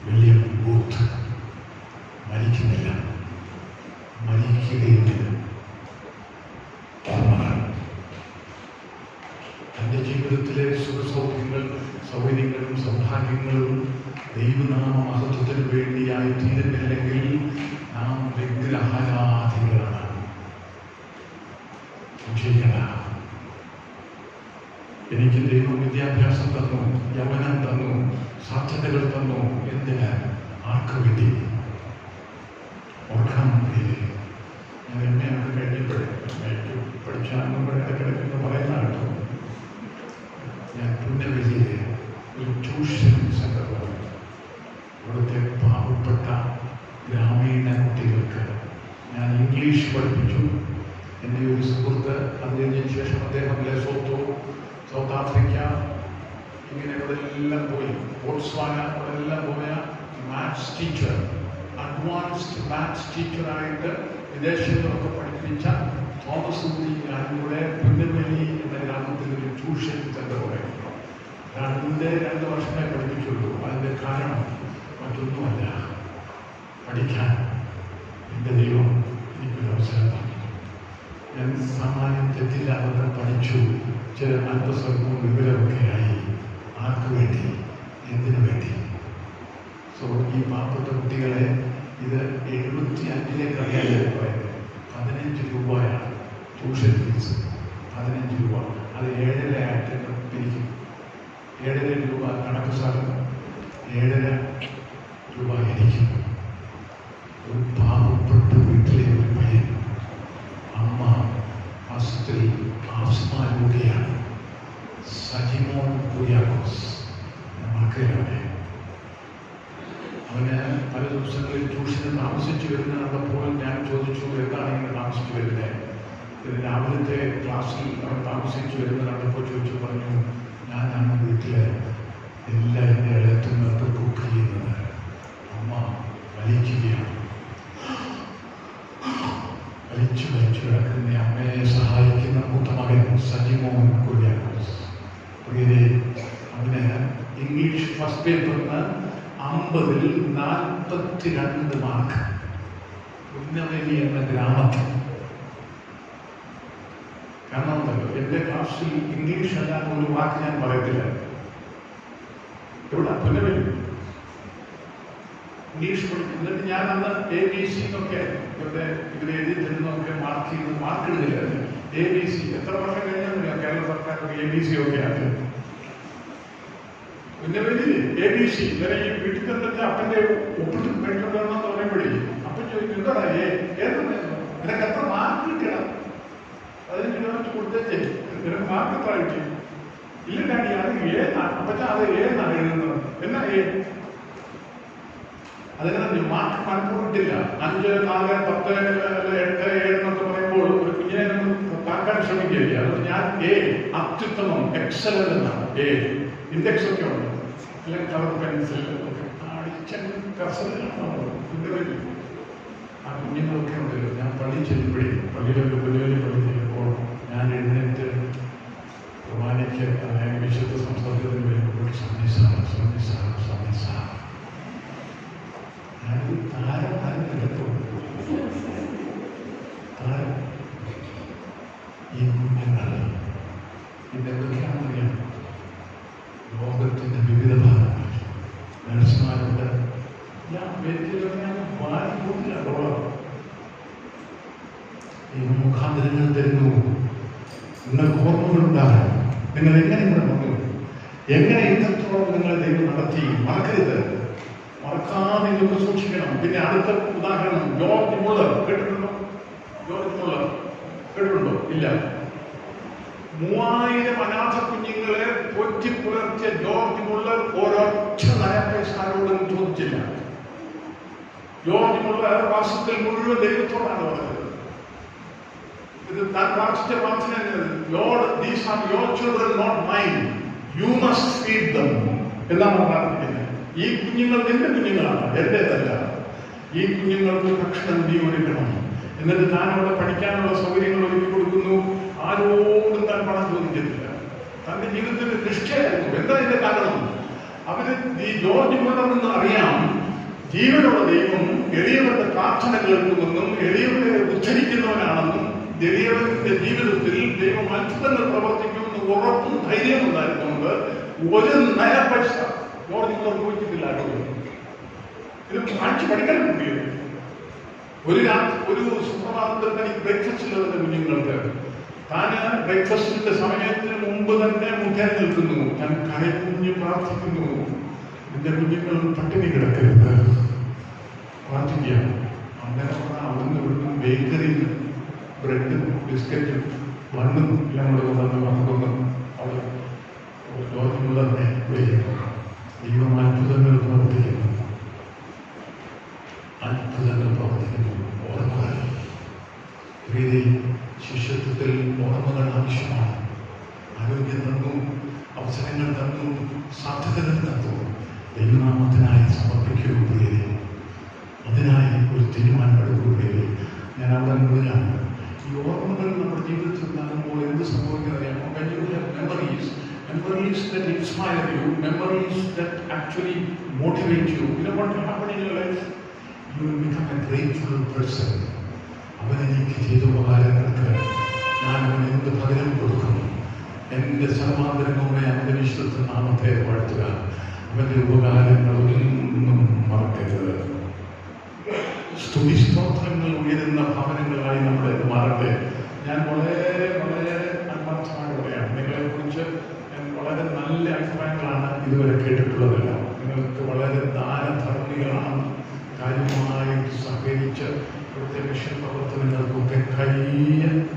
S1: വില്യം ബൂത്ത് മരിക്കുന്നില്ല, മരിക്കുകയില്ല. തൻ്റെ ജീവിതത്തിലെ സൗകര്യങ്ങളും സൗഭാഗ്യങ്ങളും ദൈവനാമ മഹത്വത്തിന് വേണ്ടിയായി തീരുന്നില്ലെങ്കിൽ നാം വിഗ്രഹാരാധികളാണ്. എനിക്ക് ദൈവം വിദ്യാഭ്യാസം തന്നു, യൗവനം തന്നു, സാധ്യതകൾ തന്നു. എന്തിന്? ആർക്ക് വേണ്ടി? ഓർക്കണം. ഞാൻ എന്നെ അവിടെ കഴിഞ്ഞപ്പോഴേ പഠിച്ചാലും കൂടെ ഇടയ്ക്കിടയ്ക്ക് പറയുന്ന കേട്ടോ, ഞാൻ പുന്നവലിയിലെ ഒരു ട്യൂഷൻ സെൻ്റർ പറഞ്ഞു. ഇവിടുത്തെ പാവപ്പെട്ട ഗ്രാമീണ കുട്ടികൾക്ക് ഞാൻ ഇംഗ്ലീഷ് പഠിപ്പിച്ചു. എൻ്റെ ഒരു സുഹൃത്ത് അത് കഴിഞ്ഞതിന് ശേഷം അദ്ദേഹം ലെസോത്തോ, സൗത്ത് ആഫ്രിക്ക, ഇങ്ങനെ ഇവിടെല്ലാം പോയി, ബോട്സ്വാന, ഇവിടെല്ലാം പോയ മാത്സ് ടീച്ചർ, അഡ്വാൻസ്ഡ് മാത്സ് ടീച്ചറായിട്ട് വിദേശങ്ങളൊക്കെ പഠിപ്പിച്ച തോമസ് ഊരി ഞാനും കൂടെ പുന്നവലി എന്ന ഗ്രാമത്തിൽ ഒരു ട്യൂഷൻ സെൻ്റർ തുടങ്ങി. 2 വർഷമേ പഠിപ്പിച്ചുള്ളൂ. അതിൻ്റെ കാരണം മറ്റൊന്നുമല്ല, പഠിക്കാൻ എൻ്റെ ദൈവം എനിക്കൊരു അവസരം തന്നു. ഞാൻ സാമാന്യം തെറ്റില്ലാതെ പഠിച്ചു. ചില അല്പസ്വല്പം വിവരമൊക്കെയായി. ആർക്ക് വേണ്ടി? എന്തിനു വേണ്ടി? സോ ഈ പാവപ്പെട്ട കുട്ടികളെ ഇത് 75 അറിയാതെ പറയുന്നത് 15 രൂപയാണ് ട്യൂഷൻ ഫീസ്. 15 രൂപ, അത് 7.5 ആയിട്ട് പിരിക്കും. 7.5 രൂപ കണക്ക് സാധനം, 7.5 രൂപ എനിക്ക്. ഒരു പാവപ്പെട്ട വീട്ടിലെ ഒരു പയ്യൻ, അമ്മ ആശുപത്രിയിൽ ആസ്മ രോഗിയാണ്, സജിമോൻ കുര്യാക്കോസ്. മറക്കയിലവനെ അവന് പല ദിവസങ്ങളിൽ ട്യൂഷന് താമസിച്ചു വരുന്ന കണ്ടപ്പോൾ ഞാൻ ചോദിച്ചു, എന്താണ് ഇങ്ങനെ താമസിച്ചു വരുന്നത്? രാവിലത്തെ ക്ലാസ്സിൽ അവൻ താമസിച്ചു വരുന്ന കണ്ടപ്പോൾ ചോദിച്ചു, പറഞ്ഞു, ഞാനാണ് വീട്ടിൽ എല്ലാം എൻ്റെ ഇളയത്തുന്നത് കുക്ക് ചെയ്യുന്നത്. അമ്മ വലിക്കുകയാണ്. വലിച്ചു കിടക്കുന്ന അമ്മയെ സഹായിക്കുന്ന മൂത്ത മകൻ സജിമോൻ കുര്യാക്കോസ്. അവന് ഇംഗ്ലീഷ് ഫസ്റ്റ് പേപ്പറിന് 50-ൽ 42 മാർക്ക്. പുന്നവലി എന്ന ഗ്രാമത്തിൽ. കാരണം എൻ്റെ ക്ലാസ്സിൽ ഇംഗ്ലീഷ് അല്ലാത്ത ഒരു വാക്ക് ഞാൻ പറയത്തില്ല. ഇവിടെ പുന്നവലി ഇംഗ്ലീഷ് പഠിക്കും. എന്നിട്ട് ഞാൻ അന്ന് ABC എന്നൊക്കെ ഇവരുടെ ഇവർ എഴുതി തരുന്നതൊക്കെ മാർക്ക് ചെയ്ത് മാർക്ക് ഇടുന്നില്ലായിരുന്നു. ABC എത്ര വർഷം കഴിഞ്ഞാൽ കേരള സർക്കാർ ABC ഒക്കെ ആണ്. പിന്നെ വലിയ ABC ഇവരെ ഈ വീട്ടിൽ തന്നെ അപ്പൻ്റെ ഒപ്പിട്ട് മേടിച്ചോണ്ടെന്ന് പറയുമ്പോഴേ അപ്പൻ ചോദിക്കും എന്താ നിനക്ക് എത്ര മാർക്ക് കിട്ടണം, 15 കിലോമീറ്റർ കൊടുത്തേ നിനക്ക് മാർക്ക് എത്ര കിട്ടി? ഇല്ല ഡാഡി അത് ഏന്നാണ്. അപ്പച്ച അത് ഏന്നാണ് എഴുതുന്നത്. എന്നാ അതിനകത്ത് മാർക്ക് മനഃപൂർവ്വമില്ല. 5, 4, 10, 8, 7 എന്നൊക്കെ പറയുമ്പോൾ ഒരു കുഞ്ഞിനെ താക്കാൻ ശ്രമിക്കുകയില്ല. അതുകൊണ്ട് ഞാൻ അത്യുത്തമം എക്സലന്റ് എന്നാണ്. ഇൻഡെക്സ് ഒക്കെ ഉണ്ട്, അല്ലെങ്കിൽ കളർ പെൻസിൽ ഒക്കെ ആ കുഞ്ഞുങ്ങളൊക്കെ ഉണ്ടല്ലോ. ഞാൻ പള്ളി ചെല്ലുമ്പോഴേ പള്ളിയിലൊക്കെ വലിയ വലിയ പള്ളി ചെല്ലുമ്പോൾ ഞാൻ എഴുന്നേറ്റ് കുർബാനയ്ക്ക് വിശുദ്ധ സംസ്ഥാനത്തിന് വരുമ്പോൾ സന്ദേശമാണ് ഞാനൊരു താരം എടുത്തുള്ളൂ. താരം ഈ കുഞ്ഞുങ്ങൾ ഇതെന്തൊക്കെയാണെന്നറിയാം. ലോകത്തിൻ്റെ വിവിധ ഭാഗങ്ങൾ നഴ്സുമാരുണ്ട്. ഞാൻ വാരി കൂട്ടില്ല ഈ മുഖാന്തരങ്ങൾ തരുന്നു. നിങ്ങൾക്ക് ഓർമ്മകളുണ്ടാകും. നിങ്ങൾ എങ്ങനെ ഇവിടെ വന്നു, എങ്ങനെ ഇത്രത്തോളം നിങ്ങളെ ദൈവം നടത്തി. മറക്കരുത്, മറക്കാതെ ഇതൊക്കെ സൂക്ഷിക്കണം. പിന്നെ അടുത്ത ഉദാഹരണം ജോർജ് മുള്ളർ കേട്ടിട്ടുണ്ടോ? ജോർജ് മുള്ളർ കേട്ടിട്ടുണ്ടോ? ഇല്ല. 3000 അനാഥ കുഞ്ഞുങ്ങളെ പൊറ്റി പുലർത്തിയ ജോർജ് മുള്ളർ ഒരൊറ്റ നയപൈസാരോടും ചോദിച്ചില്ല. ജോർജ് മുള്ളർ വാസത്തിൽ മുഴുവൻ ദൈവത്തോടാണ് പറഞ്ഞത്. ഇത് താൻ പ്രാർത്ഥിച്ച പ്രാർത്ഥന lord these are your children not mine, you must feed them എന്നാണ് പ്രാർത്ഥിക്കുന്നത്. ഈ കുഞ്ഞുങ്ങൾ നിന്റെ കുഞ്ഞുങ്ങളാണ്, എന്റേതല്ല. ഈ കുഞ്ഞുങ്ങൾക്ക് ഭക്ഷണം നീ ഒരുക്കണം. എന്നിട്ട് താൻ അവിടെ പഠിക്കാനുള്ള സൗകര്യങ്ങൾ ഒരുക്കി കൊടുക്കുന്നു. ആരോടും താൻ പണം ചോദിക്കുന്നില്ല. തന്റെ ജീവിതത്തിൽ നിഷ്ഠയായിരുന്നു. എന്താ ഇതിന്റെ കാരണം? അവര് ഈ ജോർജ് മുള്ളറെന്ന് അറിയാം, ജീവനുള്ള ദൈവം എളിയവരുടെ പ്രാർത്ഥന കേൾക്കുമെന്നും എളിയവരെ ഉദ്ധരിക്കുന്നവനാണെന്നും എളിയവന്റെ ജീവിതത്തിൽ ദൈവം അത്ഭുതങ്ങൾ പ്രവർത്തിക്കുമെന്ന് ഉറപ്പും ധൈര്യം ഉണ്ടായിരുന്നുകൊണ്ട് ഒരു നയ പൈസ ജോർജ് മുള്ളർ ചോദിച്ചിട്ടില്ല. ഇത് കാണിച്ച് പഠിക്കാൻ പറ്റിയത്. ഒരു സുപ്രഭാതത്തിൽ തനിക്ക് ബ്രേക്ക്ഫാസ്റ്റ് ഉള്ളതിന്റെ കുഞ്ഞുങ്ങൾക്ക് താന് ബ്രേക്ക്ഫാസ്റ്റിന്റെ സമയത്തിന് മുമ്പ് തന്നെ മുഖേന നിൽക്കുന്നു. ഞാൻ കരഞ്ഞ് പ്രാർത്ഥിക്കുന്നു, എന്റെ കുഞ്ഞുങ്ങൾ പട്ടിണി കിടക്കരുത്, പ്രാർത്ഥിക്കുക. അങ്ങനെ അവിടുന്ന് ഇവിടുന്ന് ബേക്കറിയിൽ ബ്രെഡും ബിസ്ക്കറ്റും മണ്ണും എല്ലാം കൂടെ കൊണ്ടുവന്ന് വന്നതൊന്നും അവിടെ ജോർജ് മുള്ളറിനെ ദൈവം അത്ഭുതങ്ങൾ പ്രവർത്തിക്കുന്നു. ഓർമ്മകൾ പ്രീതി ശിഷ്യത്വത്തിൽ ഓർമ്മകൾ ആവശ്യമാണ്. ആരോഗ്യം തന്നു, അവസരങ്ങൾ തന്നു, സാധ്യതകൾ തന്നു. ദൈവനാമത്തിനായി സമർപ്പിക്കൂ പ്രീതി. അതിനായി ഒരു തീരുമാനം എടുക്കൂ പ്രീതി. ഞാൻ അവിടെ മുഴുവനാണ്. ഈ ഓർമ്മകൾ നമ്മുടെ ജീവിതത്തിൽ ഉണ്ടാകുമ്പോൾ എന്ത് സംഭവിക്കുന്നറിയാമോ? Memories that inspire you, memories that actually motivate you. You know what will happen in your life? You will become a grateful person. അവനെനിക്ക് ചെയ്ത ഉപകാരങ്ങൾക്ക് ഞാൻ അവന് എന്ത് പകരം കൊടുക്കും? എൻ്റെ സർവാന്തരങ്ങളുടെ അവൻ്റെ വിശുദ്ധ നാമത്തെ വാഴ്ത്തുക. അവൻ്റെ ഉപകാരങ്ങളൊന്നും മറക്കരുത്. സ്തുതി സ്തോത്രങ്ങൾ ഉയരുന്ന ഭവനങ്ങളായി നമ്മുടെ മാറട്ടെ. ഞാൻ വളരെ വളരെ ആത്മാർത്ഥമായി പറയാം, നിങ്ങളെക്കുറിച്ച് ഞാൻ വളരെ നല്ല അഭിപ്രായങ്ങളാണ് ഇതുവരെ കേട്ടിട്ടുള്ളതല്ല. നിങ്ങൾക്ക് വളരെ ദാനധർമ്മികളാണ്, കാര്യമായിട്ട് സഹകരിച്ച് ഇവിടുത്തെ മിഷൻ പ്രവർത്തനങ്ങൾക്കൊക്കെ കൈ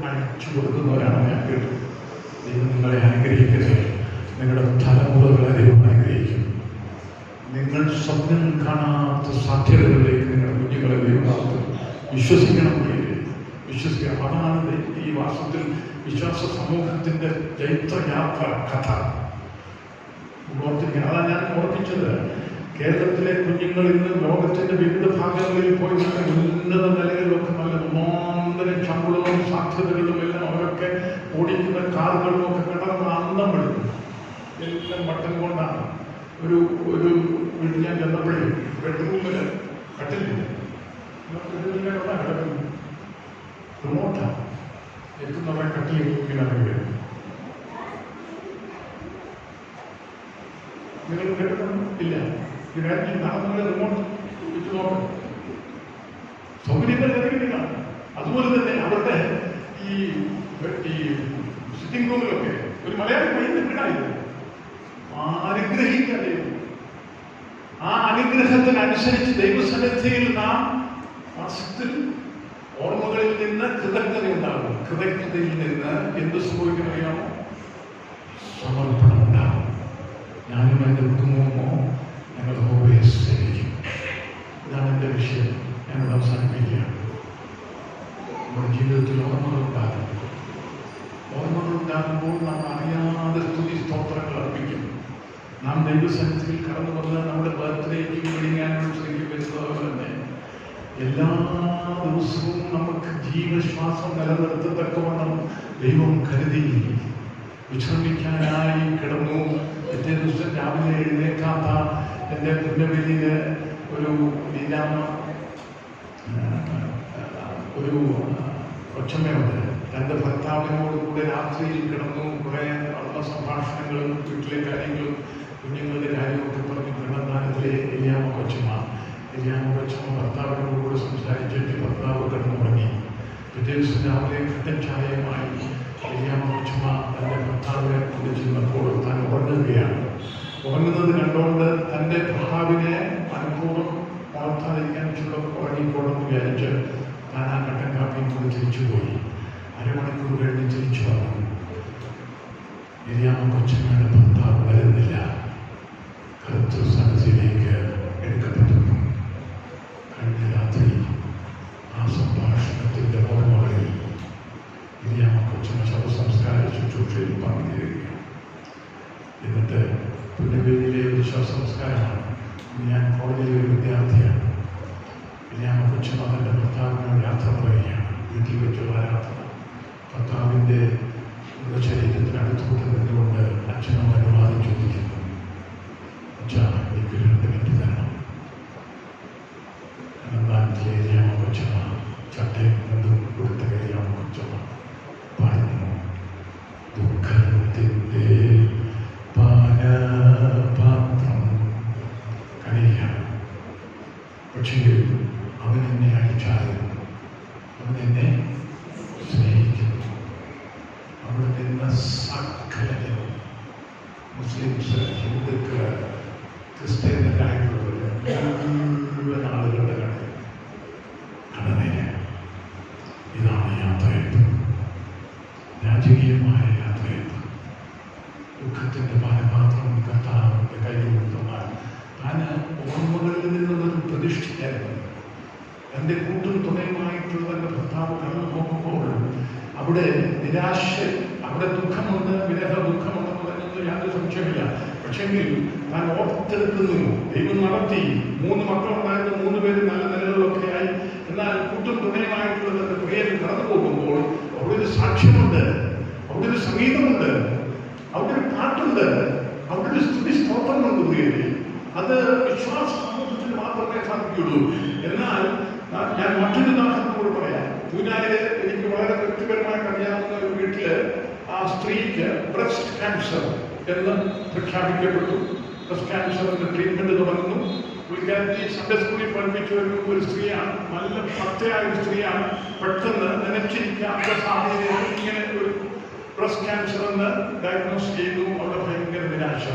S1: അടിച്ചു കൊടുക്കുന്നവരാണ് ഞാൻ കേട്ടത്. ദൈവം നിങ്ങളെ അനുഗ്രഹിക്കട്ടെ. നിങ്ങളുടെ തലമുറകളെ ദൈവം അനുഗ്രഹിക്കും. നിങ്ങൾ സ്വപ്നം കാണാത്ത സാധ്യതകളിലേക്ക് നിങ്ങളുടെ കുഞ്ഞുങ്ങളെ ദൈവം നടത്തും. വിശ്വസിക്കണം, വിശ്വസിക്കണം. അതാണ് ഈ വാസത്തിൽ വിശ്വാസ സമൂഹത്തിന്റെ ചൈത്രയാത്ര കഥ ഓർത്തിരിക്കണം. അതാണ് ഞാൻ ഓർപ്പിച്ചത്. കേരളത്തിലെ കുഞ്ഞുങ്ങൾ ഇന്ന് ലോകത്തിന്റെ വിവിധ ഭാഗങ്ങളിൽ പോയി ഉന്നത നിലകളിലൊക്കെ നല്ല ഒന്നാന്തരം ശമ്പളവും സാധ്യതകളും എല്ലാം അവരൊക്കെ ഓടിക്കുന്ന കാറുകളും ഒക്കെ കണ്ടത് അന്തം പെടും. എല്ലാം ബട്ടൺ കൊണ്ടാണ്. ഒരു വീട്ടിൽ ഞാൻ ചെന്നപ്പോഴേ ബെഡ്റൂമില് കട്ടിലില്ല, കിടക്കുന്നു, റിമോട്ടാണ് എത്തുന്നവരെ കട്ടിൽ ഇങ്ങനെ വരും. നിങ്ങൾ കേട്ടിട്ടുണ്ടോ? ഇല്ല. ഈ രാജ്യം നടന്നുള്ള റിമോട്ട് വെച്ച് നോക്ക്, സൗകര്യങ്ങൾ ലഭിക്കുന്നതാണ്. അതുപോലെ തന്നെ അവരുടെ ഈ സിറ്റിംഗ് റൂമിലൊക്കെ ഒരു മലയാളി പയ്യന്റെ വീടായിരുന്നു. അനുഗ്രഹിക്കാൻ ദൈവം, ആ അനുഗ്രഹത്തിനനുസരിച്ച് ദൈവസന്നിധിയിൽ നാം വാസ്തവത്തിൽ ഓർമ്മകളിൽ നിന്ന് കൃതജ്ഞത ഉണ്ടാകും. കൃതജ്ഞതയിൽ നിന്ന് എന്ത് സംഭവിക്കണമോ? സമർപ്പണം ഉണ്ടാകും. ഞാനും എൻ്റെ കുടുംബമോ ഞങ്ങൾ ഹോബയെ സേവിക്കും. ഇതാണ് എൻ്റെ വിഷയം. ഞാനിവിടെ അവസാനിപ്പിക്കുകയാണ്. നമ്മുടെ ജീവിതത്തിൽ ഓർമ്മകളുണ്ടാകും. ഓർമ്മകളുണ്ടാകുമ്പോൾ നാം അറിയാതെ സ്തുതി സ്തോത്രങ്ങൾ അർപ്പിക്കും. നാം ദൈവസന്നിധിയിൽ കടന്നു വന്ന് നമ്മുടെ ബർത്ത്ഡേക്കും വെഡിങ് ആനിവേഴ്സറിക്കും വരുന്നത് തന്നെ എല്ലാ ദിവസവും നമുക്ക് ജീവശ്വാസം നിലനിർത്തത്തക്കവണ്ണം ദൈവം കരുതി വിശ്രമിക്കാനായി കിടന്നു. പിറ്റേ ദിവസം രാവിലെ എഴുന്നേക്കാത്ത എൻ്റെ പുന്നവലിന് ഒരു കൊച്ചമ്മയുണ്ട്. തൻ്റെ ഭർത്താവിനോട് കൂടെ രാത്രിയിൽ കിടന്നു. കുറേ നല്ല സംഭാഷണങ്ങളും വീട്ടിലെ കാര്യങ്ങളും കുഞ്ഞുങ്ങളുടെ കാര്യമൊക്കെ പറഞ്ഞ് കിടന്നാലത്തിലെ എലിയാമ്മ കൊച്ചമ്മ ഭർത്താവിനോട് കൂടെ സംസാരിച്ചിട്ട് ഭർത്താവ് കിടന്നുറങ്ങി. പിറ്റേ ദിവസം രാവിലെ കട്ടൻ ചായയുമായി എലിയാമ്മ കൊച്ചമ്മ തൻ്റെ ഭർത്താവിനെ കൊണ്ട് ചെന്നപ്പോൾ താൻ ഉറങ്ങുകയാണ്. ഉറങ്ങുന്നത് കണ്ടുകൊണ്ട് തൻ്റെ ഭർത്താവിനെ മനഃപൂർവ്വം വളർത്താതിരിക്കാൻ ഉറങ്ങിക്കോളെന്ന് വിചാരിച്ച് താൻ ആ കട്ടൻ കാപ്പിയും കൊണ്ട് തിരിച്ചുപോയി. അരമണിക്കൂർ കഴിഞ്ഞ് തിരിച്ചു വന്നു. എലിയാമ്മ കൊച്ചമ്മയുടെ ഭർത്താവ് വരുന്നില്ല. കർത്തൃ സന്നിധിയിലേക്ക് എടുക്കപ്പെടുന്നു. കഴിഞ്ഞ രാത്രി ആ സംഭാഷണത്തിൻ്റെ ഓർമ്മകളിൽ എലിയാമ്മ കൊച്ചമ്മ ശവസംസ്കാര ശുശ്രൂഷയിൽ പങ്കുചേരുകയാണ്. എന്നിട്ട് പുന്നവേലിയിലെ ഒരു ശവസംസ്കാരമാണ്. ഞാൻ കോളേജിലെ ഒരു വിദ്യാർത്ഥിയാണ്. എലിയാമ്മ കൊച്ചമ്മ തൻ്റെ ഭർത്താവിനോട് യാത്ര പറയുകയാണ്. വീട്ടിൽ വെച്ചുള്ള യാത്ര. ഭർത്താവിൻ്റെ ശരീരത്തിനടുത്തുകൂടെ നിന്നുകൊണ്ട് അച്ഛനോട് അനുവാദം ചോദിക്കുന്നു. അച്ഛാ, എനിക്ക് 2 മിനിറ്റ് തരണം. അനന്താനത്തിലെ എലിയാമ്മ കൊച്ചമ്മ ചട്ടയും കൊണ്ടും കൊടുത്ത എലിയാമ്മ കൊച്ചമ്മ പറഞ്ഞു, ദുഃഖത്തിൻ്റെ പാനപാത്രം കണിയാണ്. പക്ഷേ അവൻ എന്നെ അടിച്ചാലും അവൻ എന്നെ സ്നേഹിക്കുന്നു. അവിടെ നിന്ന് സകലരും മുസ്ലിംസ്, ഹിന്ദുക്കൾ, ക്രിസ്ത്യാനികളായിട്ടുള്ളവർ മുഴുവൻ ആളുകളുടെ കടമയാണ്. ഇതാണ് യാത്രയപ്പ്, രാജകീയമായ യാത്രയപ്പ്. ദുഃഖത്തിൻ്റെ പാനപാത്രം കർത്താവിൻ്റെ കയ്യിൽ കൊടുത്താൽ താൻ ഓർമ്മകളിൽ നിന്നുള്ളൊരു പ്രതിഷ്ഠിക്കായിരുന്നു. തൻ്റെ കൂട്ടും തുണയുമായിട്ടുള്ള തൻ്റെ ഭർത്താവ് കടന്നു പോകുമ്പോൾ അവിടെ നിരാശ, അവിടെ ദുഃഖമുണ്ട്, വിരഹ ദുഃഖമുണ്ടെന്ന് പറയുന്നത് യാതൊരു സംശയമില്ല. പക്ഷെങ്കിൽ താൻ ഓർത്തെടുക്കുന്നു, ദൈവം നടത്തി. 3 മക്കളുണ്ടായിരുന്നു, 3 പേര് നല്ല നിലകളിലൊക്കെ ആയി. എന്നാൽ കൂട്ടും തുണയുമായിട്ടുള്ള തൻ്റെ പ്രിയൻ കടന്നു പോകുമ്പോൾ അവിടെ ഒരു സാക്ഷ്യമുണ്ട്, അവിടെ ഒരു സംഗീതമുണ്ട്, അവിടെ ഒരു പാട്ടുണ്ട്, അവിടെ ഒരു സ്തുതി സ്തോത്രമുണ്ട്. പ്രിയരെ, അത് വിശ്വാസ സമൂഹത്തിന് മാത്രമേ സാധിക്കുകയുള്ളൂ. എന്നാൽ ഞാൻ മറ്റൊരു ഉദാഹരണം കൂടെ പറയാം. പൂനായില് എനിക്ക് വളരെ വ്യക്തിപരമായിട്ട് അറിയാവുന്ന ഒരു വീട്ടില് ആ സ്ത്രീക്ക് ബ്രസ്റ്റ് ക്യാൻസർ എന്ന് പ്രഖ്യാപിക്കപ്പെട്ടു. ബ്രസ്റ്റ് ക്യാൻസറിന്റെ ട്രീറ്റ്മെന്റ് തുടങ്ങുന്നു. പുള്ളിക്കാരത്തി സൺഡേ സ്കൂളിൽ പഠിപ്പിച്ച ഒരു സ്ത്രീയാണ്. നല്ല ഭക്തയായ ഒരു സ്ത്രീയാണ്. പെട്ടെന്ന് നനച്ചിരിക്കാത്ത സാഹചര്യത്തിൽ ഇങ്ങനെ ഒരു ബ്രസ്റ്റ് ക്യാൻസർ എന്ന് ഡയഗ്നോസ് ചെയ്തു. അവിടെ ഭയങ്കര നിരാശ.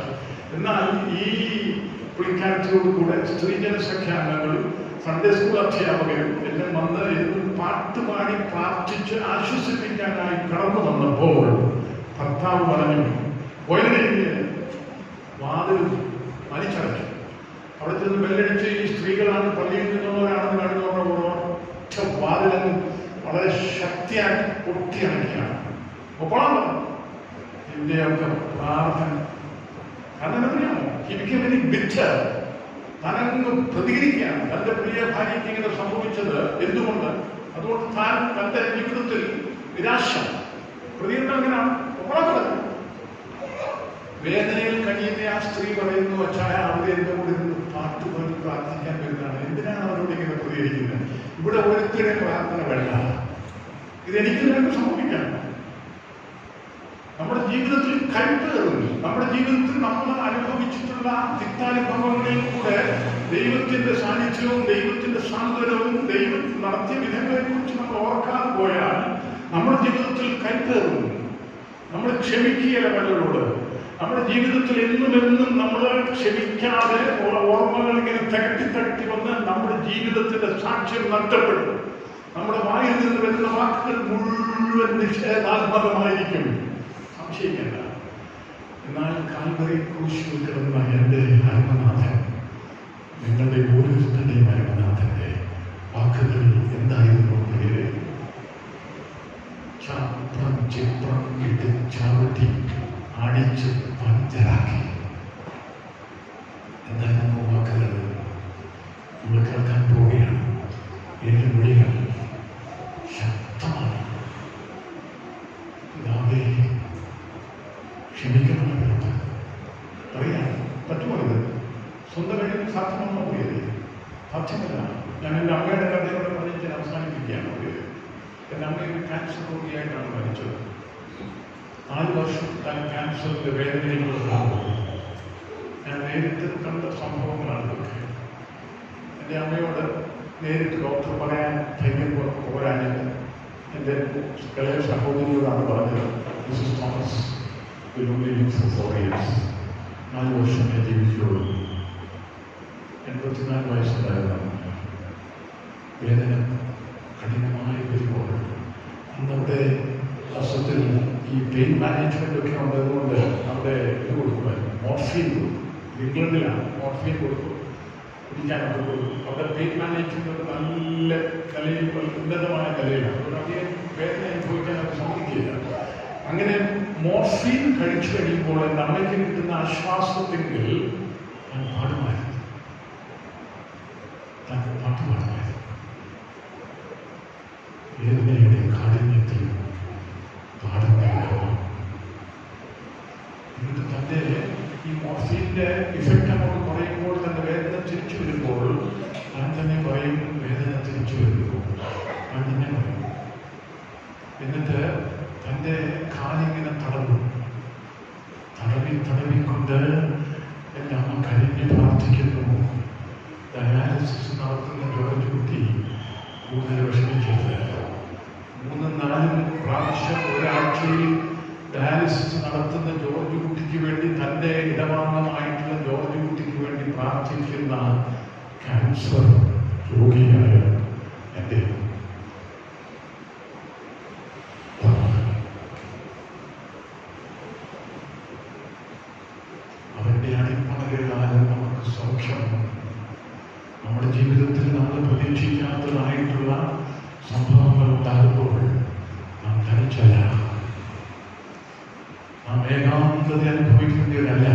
S1: എന്നാൽ ഈ പുള്ളിക്കാരത്തിയോട് കൂടെ സ്ത്രീജന സഖ്യാംഗങ്ങളും സൺഡേ സ്കൂൾ അധ്യാപകരും എല്ലാം വന്ന് ഇരുന്ന് പാട്ടുപാടി പ്രാർത്ഥിച്ച് ആശ്വസിപ്പിക്കാനായി കടന്നു വന്നപ്പോൾ ഭർത്താവ് പറഞ്ഞു, വയലിന് വാതിൽ വലിച്ചടച്ചു. അവിടെ ചെന്ന് ബെല്ലടിച്ച് ഈ സ്ത്രീകളാണ്, പള്ളിയിൽ നിന്നുള്ളവരാണെന്ന് കണ്ടുകൊണ്ട് ഒറ്റ വാതിലങ്ങ് വളരെ ശക്തിയായി പൊട്ടിയടക്കുകയാണ്. ഒപ്പോഴാണ് പറഞ്ഞു ഇതിൻ്റെയൊക്കെ പ്രാർത്ഥന. കാരണം അറിയാമോ, എനിക്ക് വലിയ ബിറ്റ താനങ്ങ് പ്രതികരിക്കുകയാണ്. തൻ്റെ പ്രിയ ഭാര്യയ്ക്ക് ഇങ്ങനെ സംഭവിച്ചത് എന്തുകൊണ്ട്? അതുകൊണ്ട് താൻ തൻ്റെ ജീവിതത്തിൽ നിരാശ പ്രതികരണം അങ്ങനെയാണ്. വേദനയിൽ കഴിയുന്ന ആ സ്ത്രീ പറയുന്നു, അച്ഛായ അവിടെ എൻ്റെ കൂടെ നിന്ന് പാട്ട് പാടി പ്രാർത്ഥിക്കാൻ വരുന്നതാണ്. എന്തിനാണ് അവരോട് ഇങ്ങനെ പ്രതികരിക്കുന്നത്? ഇവിടെ ഒരുത്തിയുടെ പ്രാർത്ഥന വേണ്ട. ഇതെനിക്ക് നിനക്ക് സംഭവിക്കാം. നമ്മുടെ ജീവിതത്തിൽ കൈപ്പേറുന്നു. നമ്മുടെ ജീവിതത്തിൽ നമ്മൾ അനുഭവിച്ചിട്ടുള്ള തിക്താനുഭവങ്ങളിൽ കൂടെ ദൈവത്തിന്റെ സാന്നിധ്യവും ദൈവത്തിന്റെ സാന്ത്വനവും ദൈവം നടത്തിയ വിധങ്ങളെ കുറിച്ച് നമ്മൾ ഓർക്കാതെ പോയാൽ നമ്മുടെ ജീവിതത്തിൽ കൈപ്പേറുന്നു. നമ്മൾ ക്ഷമിക്കുകയില്ല പലരോട്. നമ്മുടെ ജീവിതത്തിൽ എന്നും നമ്മൾ ക്ഷമിക്കാതെ ഓർമ്മകൾ ഇങ്ങനെ തകട്ടി വന്ന് നമ്മുടെ ജീവിതത്തിന്റെ സാക്ഷ്യം നഷ്ടപ്പെടും. നമ്മുടെ വായിൽ നിന്ന് വരുന്ന വാക്കുകൾ മുഴുവൻ നിഷേധാത്മകമായിരിക്കും, സംശയിക്കേണ്ട. എന്നാൽ കാൽവരി ക്രൂശിൽ കിടന്ന എൻ്റെ അരുമനാഥൻ, നിങ്ങളുടെ ഓരോരുത്തരുടെയും അരുമനാഥന്റെ വാക്കുകൾ എന്തായിരുന്നു? പേര് ചിത്രം ഇട്ട് ചവിട്ടി അടിച്ച് പഞ്ചറാക്കി. എന്തായിരുന്നു വാക്കുകൾ? നമ്മൾ കേൾക്കാൻ പോവുകയാണ്. 7 മൊഴികൾ ശക്തമാണ്. പിതാവേ ക്ഷമിക്കണമെന്നുള്ളത് പറയാൻ പറ്റുമോ? ഇത് സ്വന്തം കഴിയുന്ന സാധ്യമാണോ? പോയത് സാധ്യമല്ല. ഞാൻ എൻ്റെ അമ്മയുടെ കഥയോടെ പറഞ്ഞ് അവസാനിപ്പിക്കുകയാണ്. പോയത് എൻ്റെ അമ്മയൊരു ക്യാൻസർ രോഗിയായിട്ടാണ് മരിച്ചത്. 4 വർഷം താൻ ക്യാൻസറിൻ്റെ വേദനയിലൂടെ പോകുന്നു. ഞാൻ നേരിട്ട് കണ്ട സംഭവങ്ങളാണ് ഇതൊക്കെ. എൻ്റെ അമ്മയോട് നേരിട്ട് ഡോക്ടർ പറയാൻ ധൈര്യം പോരാഞ്ഞത് എൻ്റെ ഇളയ സഹോദരിയോടാണ് പറഞ്ഞത്. Mrs Thomas will only live for 4 years. 4 വർഷമേ ജീവിച്ചുള്ളൂ. 84 വയസ്സുണ്ടായിരുന്നു. വേദന കഠിനമായി വരുമ്പോൾ അന്നവിടെ അസുഖത്തിൽ ഈ പെയിൻ മാനേജ്മെൻ്റ് ഒക്കെ ഉള്ളതുകൊണ്ട് അവിടെ ഇത് കൊടുക്കുമായിരുന്നു. മോർഫീൻ കൊടുക്കും. ഇംഗ്ലണ്ടിലാണ് മോർഫീൻ കൊടുക്കും, കുടിക്കാനൊക്കെ കൊടുക്കും. അവിടെ പെയിൻ മാനേജ്മെൻ്റ് നല്ല നിലയിൽ, ഉന്നതമായ നിലയിലാണ്. അതുകൊണ്ട് അധികം വേദന അനുഭവിക്കാൻ അവർ സമ്മതിക്കില്ല. അങ്ങനെ മോർഫീൻ കഴിച്ചു കഴിയുമ്പോൾ എൻ്റെ അമ്മയ്ക്ക് കിട്ടുന്ന ആശ്വാസത്തെങ്കിൽ ഞാൻ പാടുമായിരുന്നു. വേദനയുടെ കാഠിന്യത്തിൽ പാടുന്നില്ല. എന്നിട്ട് തൻ്റെ ഈ മോർഫീൻ്റെ ഇഫക്റ്റ് അങ്ങോട്ട് കുറയുമ്പോൾ തൻ്റെ വേദന തിരിച്ചു വരുമ്പോൾ ഞാൻ തന്നെ പറയും, വേദന തിരിച്ചു വരുമ്പോൾ ഞാൻ തന്നെ പറയും. എന്നിട്ട് തൻ്റെ കാലിങ്ങനെ തടവിക്കൊണ്ട് എൻ്റെ അമ്മ കഴിഞ്ഞ് പ്രാർത്ഥിക്കുന്നു. ഡയാലിസിസ് നടത്തുന്ന ജോർജ് കുട്ടി കൂടുതൽ വിഷമിക്കരുത്. 3-4 പ്രാവശ്യം ഒരാഴ്ചയിൽ ഡയാലിസിസ് നടത്തുന്ന ജോർജ് കുട്ടിക്ക് വേണ്ടി, തൻ്റെ ഇടവാംഗമായിട്ടുള്ള ജോർജ് കുട്ടിക്ക് വേണ്ടി പ്രാർത്ഥിക്കുന്ന ക്യാൻസർ രോഗിയായ എൻ്റെ അവരുടെ അടിപ്പണകളാൽ നമുക്ക് സൗഖ്യം, നമ്മുടെ ജീവിതത്തിൽ നമ്മൾ പ്രതീക്ഷിക്കാത്തതായിട്ടുള്ള സംഭവങ്ങൾ ഉണ്ടാകുമ്പോൾ നാം തനിച്ചല്ല, നാം ഏകാന്തത അനുഭവിക്കുന്നവരല്ല,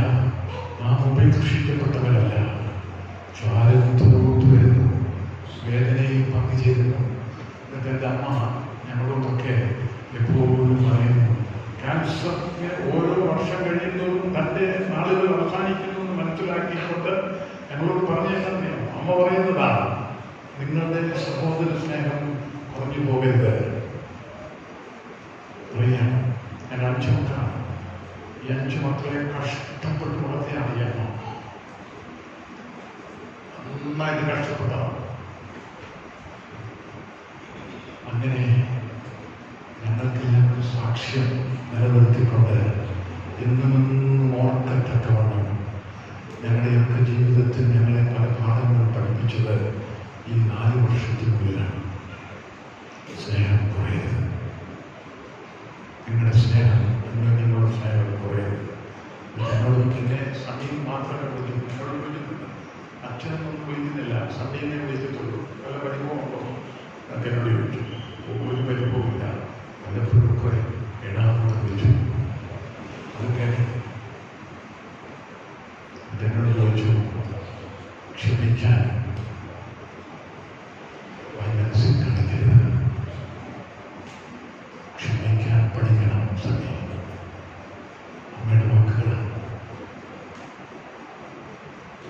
S1: നാം ഉപേക്ഷിക്കപ്പെട്ടവരല്ല. ജ്വാലത്തോട്ട് വരുന്നു, വേദനയിൽ പങ്കുചേരുന്നു. എന്നിട്ട് എൻ്റെ അമ്മ ഞങ്ങളോടൊക്കെ എപ്പോഴും പറയുന്നു, ക്യാൻസറിന് ഓരോ വർഷം കഴിയുന്നതും തൻ്റെ നാളുകൾ അവസാനിക്കുന്നു എന്ന് മനസ്സിലാക്കിക്കൊണ്ട് ഞങ്ങളോട് പറഞ്ഞേക്കാം. അമ്മ പറയുന്നതാണ്, നിങ്ങളുടെ സഹോദര സ്നേഹം കുറഞ്ഞു പോകരുത്. അറിയാം, ഞാൻ 5 മക്കളാണ്. ഈ 5 മക്കളെ കഷ്ടപ്പെട്ട് വളർത്തിയ അറിയാമോ? നന്നായിട്ട് കഷ്ടപ്പെട്ടതാണ്. അങ്ങനെ ഞങ്ങൾക്കെല്ലാം ഒരു സാക്ഷ്യം നിലനിർത്തിക്കൊണ്ട് എന്നും ഓർക്കത്തക്കവണ്ണം ഞങ്ങളുടെയൊക്കെ ജീവിതത്തിൽ ഞങ്ങളെ പല പാഠങ്ങൾ പഠിപ്പിച്ചത് ഈ 4 വർഷത്തിനുള്ളിലാണ്. സ്നേഹം കുറയരുത്. നിങ്ങളുടെ സ്നേഹം, നിങ്ങളുടെ സ്നേഹം കുറയരുത്. എന്നോട് പിന്നെ സണ്ണിയിൽ മാത്രമേ വിളിക്കൂ. എന്നോട് വിളിക്കുന്നില്ല, അച്ഛനൊന്നും വിളിക്കുന്നില്ല. സണ്ണിയെ വിളിക്കത്തുള്ളൂ. വല്ല പരിഭവമുണ്ടോ എന്നൊക്കെ എന്നോട് ചോദിച്ചു. ഒരു പരിഭവമില്ല. വല്ലപ്പോഴൊക്കെ എടാന്ന് വിളിച്ചു. അതൊക്കെ എന്നോട് ചോദിച്ചു, ക്ഷമിക്കാൻ മനസ്സിൽ കാണിക്കരുത്, ക്ഷമിക്കാൻ പഠിക്കണം. സണ്ണി അമ്മയുടെ വാക്കുകൾ.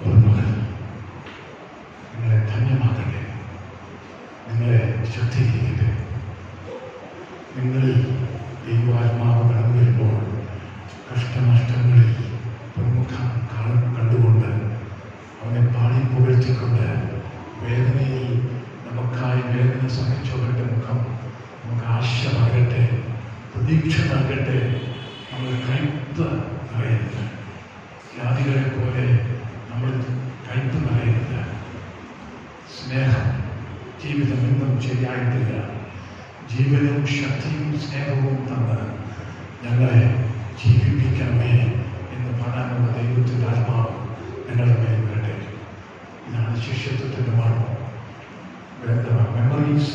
S1: ഒരു മകൻ നിങ്ങളെ ധന്യമാക്കട്ടെ, നിങ്ങളെ ശക്തീകരിക്കട്ടെ. നിങ്ങളിൽ ദൈവാത്മാവ് കടന്നു വരുമ്പോൾ കഷ്ടനഷ്ടങ്ങളിൽ പൊന്മുഖം കണ്ടുകൊണ്ട് അവനെ പാടി പുകഴ്ത്തിക്കൊണ്ട് വേദനയിൽ നമുക്കായി വേദന സഹിച്ചവരുടെ മുഖം നമുക്ക് ആശ നൽകട്ടെ, പ്രതീക്ഷ നൽകട്ടെ. നമ്മൾ കയ്പ് നിറയരുത്, ജാതികളെ പോലെ നമ്മൾ കയ്പ് നിറയരുത്. സ്നേഹം ജീവിതം എന്നും ശരിയായിട്ടില്ല. ജീവനും ശക്തിയും സ്നേഹവും തന്ന് ഞങ്ങളെ ജീവിപ്പിക്കണമേ എന്ന് പാടാനുള്ള ദൈവത്തിൻ്റെ ആത്മാവ് ഞങ്ങളുടെ മേൽ വരട്ടെ. ഇതാണ് ശിഷ്യത്വത്തിൻ്റെ മാർഗം. When there are memories,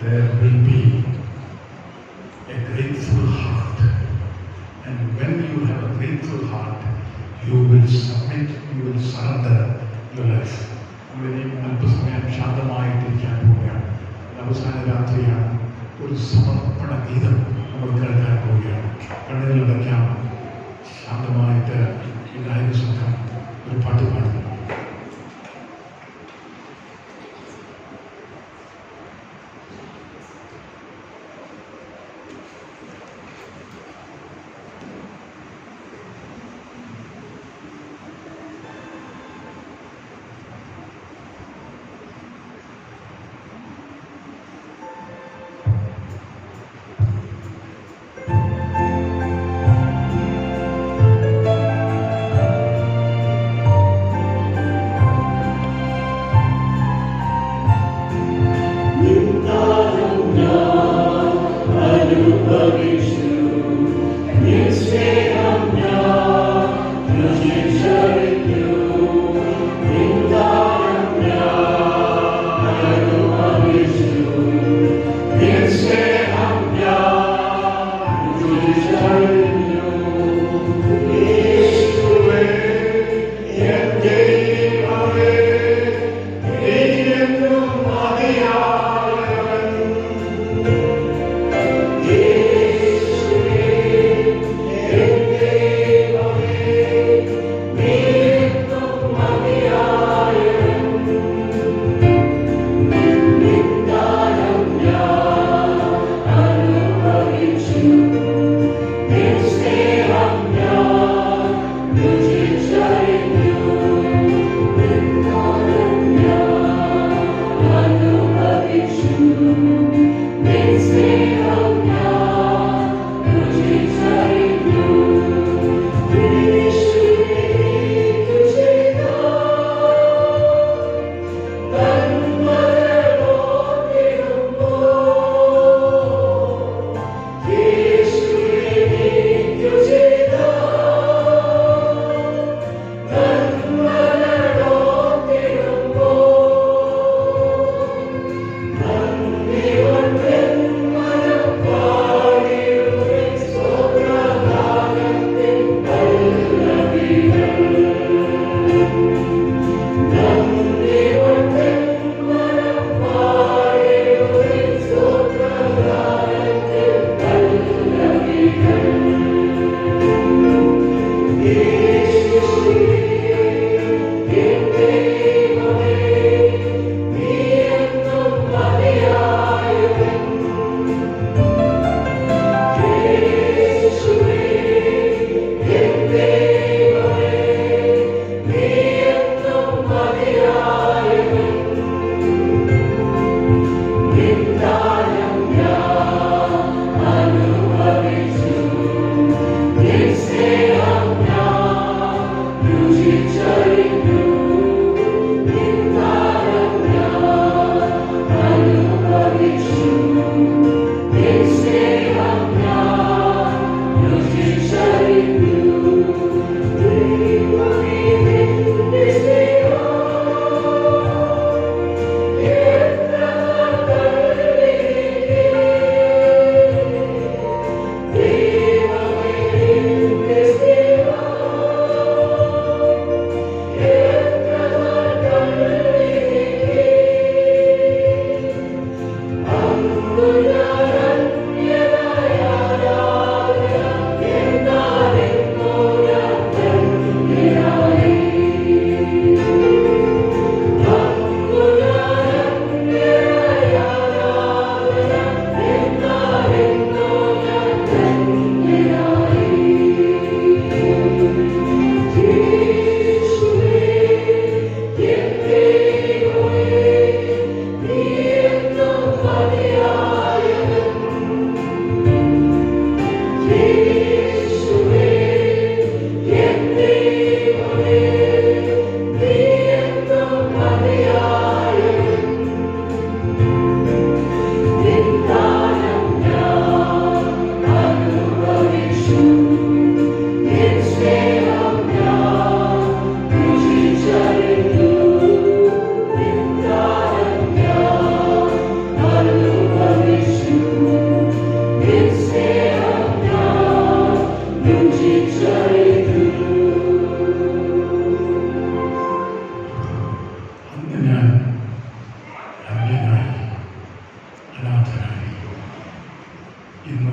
S1: there will be a grateful heart. And when you have a grateful heart, you will submit, you will surrender your life. നമ്മളിനി അല്പസമയം ശാന്തമായിട്ടിരിക്കാൻ പോവുകയാണ്. അവസാന രാത്രിയാണ്. ഒരു സമർപ്പണ ഗീതം നമ്മൾ കേൾക്കാൻ പോവുകയാണ്. കണ്ണുകളടയ്ക്കാം. ശാന്തമായിട്ട് ഈ ഗായക സംഘം ഒരു പാട്ട് പാടുന്നു.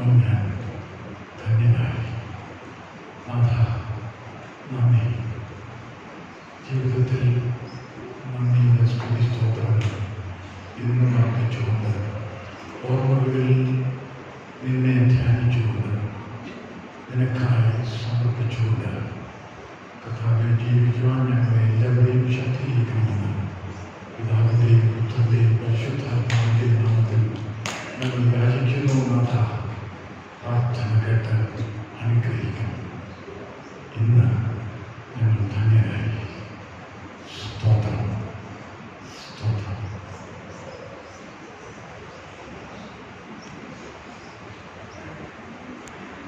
S1: കാണുമ്പോൾ ഞാൻ ധന്യനായി. നാഥ, നന്ദി. ജീവിതത്തിൽ നന്ദിയുടെ സ്തുതി സ്തോത്രങ്ങൾ ഇന്നും അർപ്പിച്ചുകൊണ്ട്, ഓർമ്മകളിൽ നിന്നെ ധ്യാനിച്ചുകൊണ്ട്, നിനക്കായി സമർപ്പിച്ചുകൊണ്ട്, കർത്താവെ, ജീവിക്കുവാൻ ഞങ്ങളെ എല്ലാവരെയും ശക്തീകരിക്കണമെന്ന് പിതാവിൻ്റെയും പുത്രൻ്റെയും പരിശുദ്ധാത്മാവിൻ്റെയും നാമത്തിൽ ഞങ്ങൾ യാചിക്കുന്നു. നാഥ, പ്രാർത്ഥന കേട്ട് അനുഗ്രഹിക്കണം. ഇന്ന് ഞങ്ങൾ ധന്യരായി.